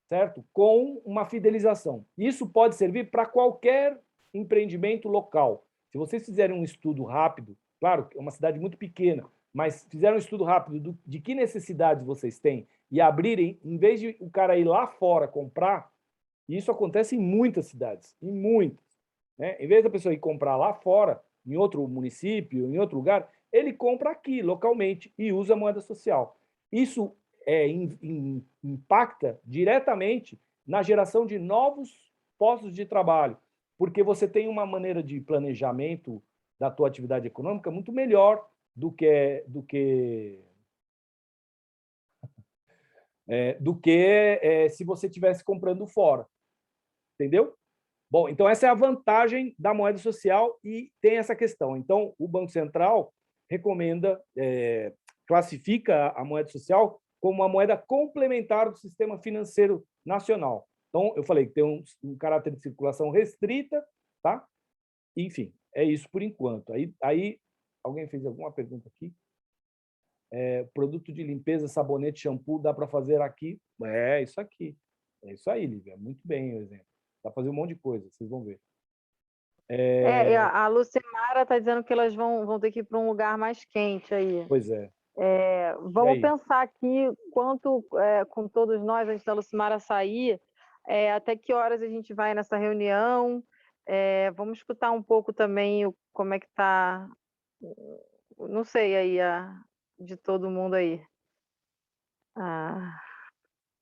B: certo? Com uma fidelização. Isso pode servir para qualquer empreendimento local. Se vocês fizerem um estudo rápido, claro, é uma cidade muito pequena, mas fizeram um estudo rápido de que necessidades vocês têm e abrirem, em vez de o cara ir lá fora comprar, e isso acontece em muitas cidades, em muitas, né? Em vez da pessoa ir comprar lá fora, em outro município, em outro lugar, ele compra aqui, localmente, e usa a moeda social. Isso impacta diretamente na geração de novos postos de trabalho, porque você tem uma maneira de planejamento da tua atividade econômica muito melhor do que se você estivesse comprando fora. Entendeu? Bom, então essa é a vantagem da moeda social e tem essa questão. Então, o Banco Central recomenda, classifica a moeda social como uma moeda complementar do sistema financeiro nacional. Então, eu falei que tem um caráter de circulação restrita, tá? Enfim, é isso por enquanto. Aí alguém fez alguma pergunta aqui? Produto de limpeza, sabonete, shampoo, dá para fazer aqui? É isso aqui. É isso aí, Lívia. Muito bem o exemplo. Dá para fazer um monte de coisa, vocês vão ver.
A: E a Lucimara está dizendo que elas vão ter que ir para um lugar mais quente aí.
B: Pois é.
A: Vamos pensar aqui quanto, com todos nós, antes da Lucimara sair, até que horas a gente vai nessa reunião. Vamos escutar um pouco também como é que está, não sei, aí de todo mundo aí.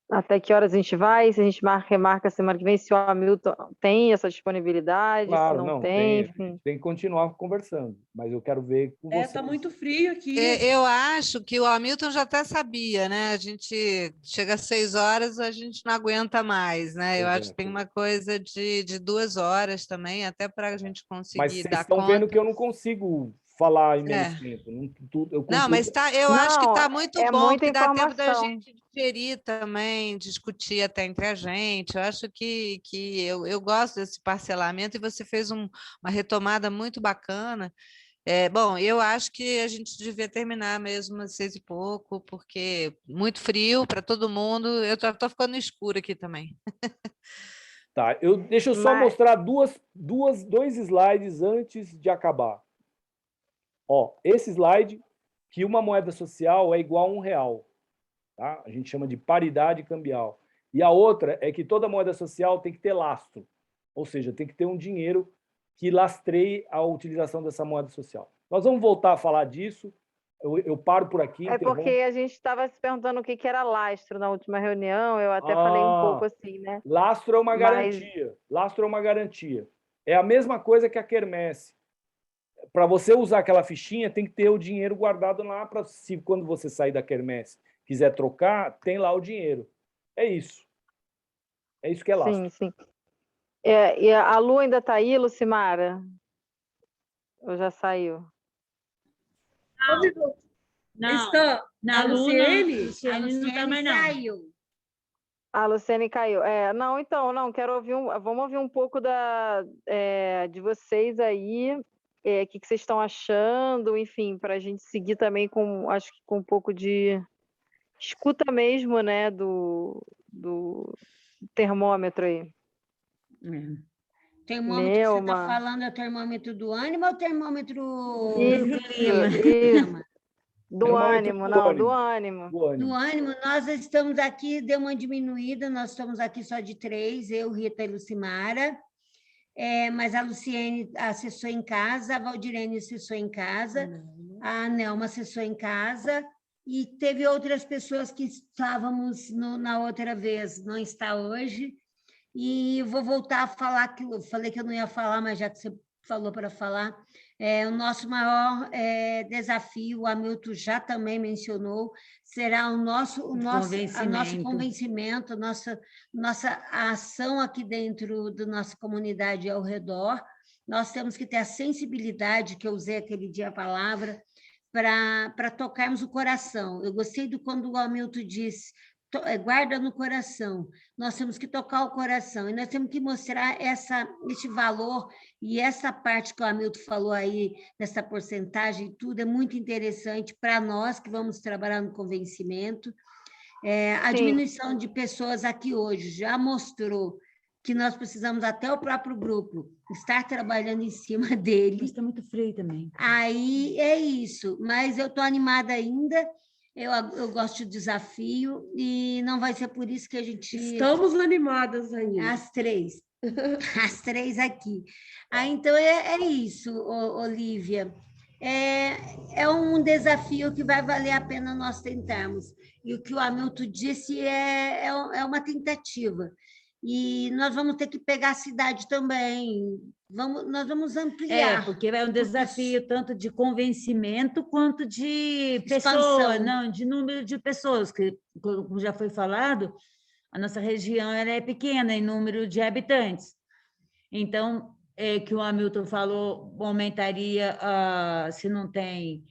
A: Até que horas a gente vai? Se a gente remarca a semana que vem, se o Hamilton tem essa disponibilidade,
B: claro,
A: se não tem,
B: enfim. Tem que continuar conversando, mas eu quero ver com vocês.
H: Está muito frio aqui.
G: Eu acho que o Hamilton já até sabia, né? A gente chega às 6 horas, a gente não aguenta mais, né? Eu acho que tem uma coisa de 2 horas também, até para a gente conseguir
B: mas vocês
G: dar
B: estão
G: conta.
B: vendo que eu não consigo falar em menos tempo.
G: Não, mas eu acho que está muito bom, que dá tempo da
A: informação.
G: gente digerir também, discutir até entre a gente. Eu acho que eu gosto desse parcelamento e você fez uma retomada muito bacana. Bom, eu acho que a gente devia terminar mesmo às 6 e pouco, porque muito frio para todo mundo. Eu estou ficando escuro aqui também.
B: Tá, deixa eu só mostrar dois slides antes de acabar. Ó, esse slide, que uma moeda social é igual a R$1. Tá? A gente chama de paridade cambial. E a outra é que toda moeda social tem que ter lastro, ou seja, tem que ter um dinheiro que lastreie a utilização dessa moeda social. Nós vamos voltar a falar disso, eu paro por aqui.
A: Porque a gente estava se perguntando o que era lastro na última reunião, eu até falei um pouco assim, né?
B: Lastro é uma garantia. Lastro é uma garantia. É a mesma coisa que a quermesse. Para você usar aquela fichinha, tem que ter o dinheiro guardado lá, para se quando você sair da quermesse quiser trocar, tem lá o dinheiro. É isso. É isso que é lastro.
A: Sim. E a Lu ainda está aí, Lucimara? Ou já saiu?
H: Não.
D: A
H: Luciene
D: não está mais, não.
C: Saiu.
A: A Luciene caiu. Quero ouvir vamos ouvir um pouco de vocês aí, o que vocês estão achando, enfim, para a gente seguir também acho que com um pouco de escuta mesmo, né, termômetro aí.
C: Termômetro que você está
A: Neuma.
C: falando é o termômetro do ânimo ou o termômetro
A: Isso,
C: clima?
A: isso. Do
B: Termômetro
A: ânimo,
B: do
A: não,
B: ânimo.
A: do ânimo.
B: Do ânimo.
C: No ânimo, nós estamos aqui, deu uma diminuída, nós estamos aqui só de 3, eu, Rita e Lucimara, mas a Luciene acessou em casa, a Valdirene acessou em casa, a Nelma acessou em casa, e teve outras pessoas que estávamos na outra vez, não está hoje, e eu vou voltar a falar, que eu falei que eu não ia falar, mas já que você falou para falar, o nosso maior desafio, o Hamilton já também mencionou, será o nosso convencimento, nossa ação aqui dentro da nossa comunidade e ao redor. Nós temos que ter a sensibilidade, que eu usei aquele dia a palavra, para tocarmos o coração. Eu gostei quando o Hamilton disse, guarda no coração. Nós temos que tocar o coração e nós temos que mostrar esse valor e essa parte que o Hamilton falou aí, dessa porcentagem, tudo é muito interessante para nós que vamos trabalhar no convencimento. A diminuição de pessoas aqui hoje já mostrou que nós precisamos, até o próprio grupo, estar trabalhando em cima dele.
D: Está muito frio também.
C: Aí é isso, mas eu estou animada ainda. Eu gosto de desafio e não vai ser por isso que a gente...
H: Estamos animadas ainda.
C: As 3. As 3 aqui. Então, é isso, Olívia. É um desafio que vai valer a pena nós tentarmos. E o que o Hamilton disse é uma tentativa. E nós vamos ter que pegar a cidade também. Nós vamos ampliar.
D: Porque é um desafio tanto de convencimento quanto de
C: Expansão.
D: de número de pessoas, que, como já foi falado, a nossa região ela é pequena em número de habitantes. Então, que o Hamilton falou, aumentaria, se não tem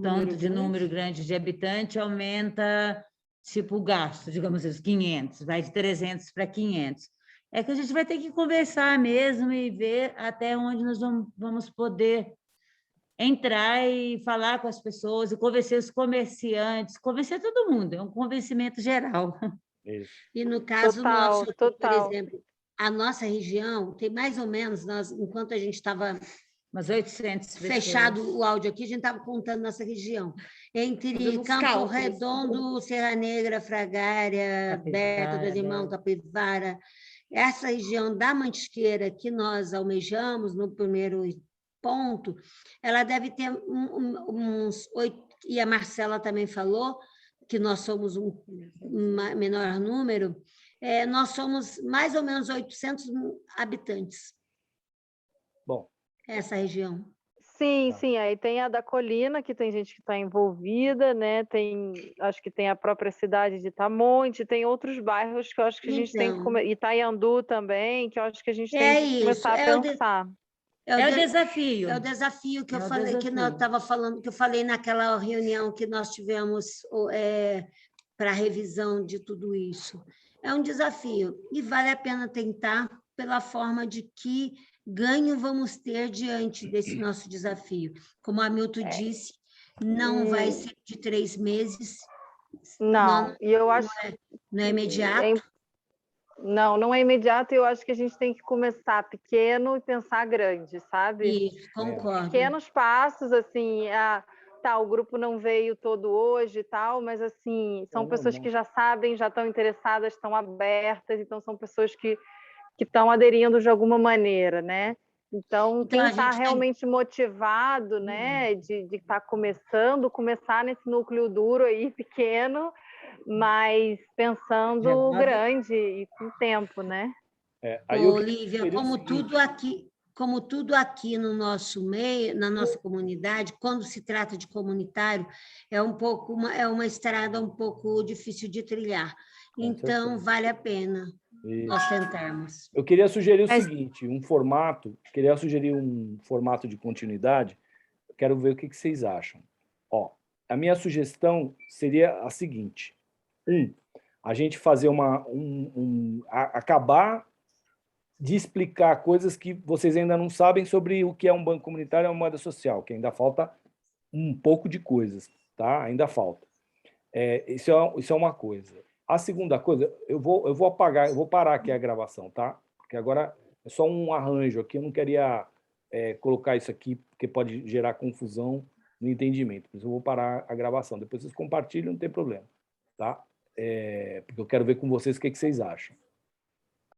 D: tanto de número grande de habitantes, aumenta tipo o gasto, digamos assim, 500, vai de 300 para 500. É que a gente vai ter que conversar mesmo e ver até onde nós vamos poder entrar e falar com as pessoas, e convencer os comerciantes, convencer todo mundo, é um convencimento geral.
B: Isso.
C: E no caso
A: Total,
C: nosso,
A: total.
C: por exemplo, a nossa região tem mais ou menos, enquanto a gente estava
D: Umas 800 pessoas.
C: fechado o áudio aqui, a gente estava contando nossa região. Entre
H: Fazendo uns
C: Campo
H: cálculos.
C: Redondo, Serra Negra, Fragária, Berta do Limão, Capivara, essa região da Mantiqueira que nós almejamos no primeiro ponto, ela deve ter uns 8, e a Marcela também falou, que nós somos um menor número, nós somos mais ou menos 800 habitantes.
B: Bom.
C: Essa região.
A: Sim, aí tem a da Colina, que tem gente que está envolvida, né? Acho que tem a própria cidade de Tamonte, tem outros bairros que eu acho que a gente tem que começar, Itaiandu também, que eu acho que a gente tem que começar a pensar.
D: É o desafio.
C: É o desafio que eu falei, que eu estava falando, que eu falei naquela reunião que nós tivemos para a revisão de tudo isso. É um desafio e vale a pena tentar pela forma de que ganho vamos ter diante desse nosso desafio. Como a Hamilton disse, não vai ser de 3 meses.
A: Não, e eu acho...
C: Não é imediato.
A: Não é imediato, e eu acho que a gente tem que começar pequeno e pensar grande, sabe?
C: Isso, concordo.
A: Pequenos passos, assim, o grupo não veio todo hoje e tal, mas, assim, são pessoas que já sabem, já estão interessadas, estão abertas, então são pessoas que estão aderindo de alguma maneira, né? Então quem está realmente motivado, né, de estar começar nesse núcleo duro aí, pequeno, mas pensando grande e com tempo, né?
C: Olívia, como tudo aqui no nosso meio, na nossa comunidade, quando se trata de comunitário, é uma estrada um pouco difícil de trilhar. Então, vale a pena nós tentarmos.
B: Eu queria sugerir o seguinte, um formato de continuidade, quero ver o que vocês acham. A minha sugestão seria a seguinte, a gente fazer acabar de explicar coisas que vocês ainda não sabem sobre o que é um banco comunitário e uma moeda social, que ainda falta um pouco de coisas, tá? Ainda falta. Isso é uma coisa. A segunda coisa, eu vou apagar, eu vou parar aqui a gravação, tá? Porque agora é só um arranjo aqui, eu não queria colocar isso aqui, porque pode gerar confusão no entendimento. Por isso eu vou parar a gravação. Depois vocês compartilham, não tem problema, tá? Porque eu quero ver com vocês o que vocês acham.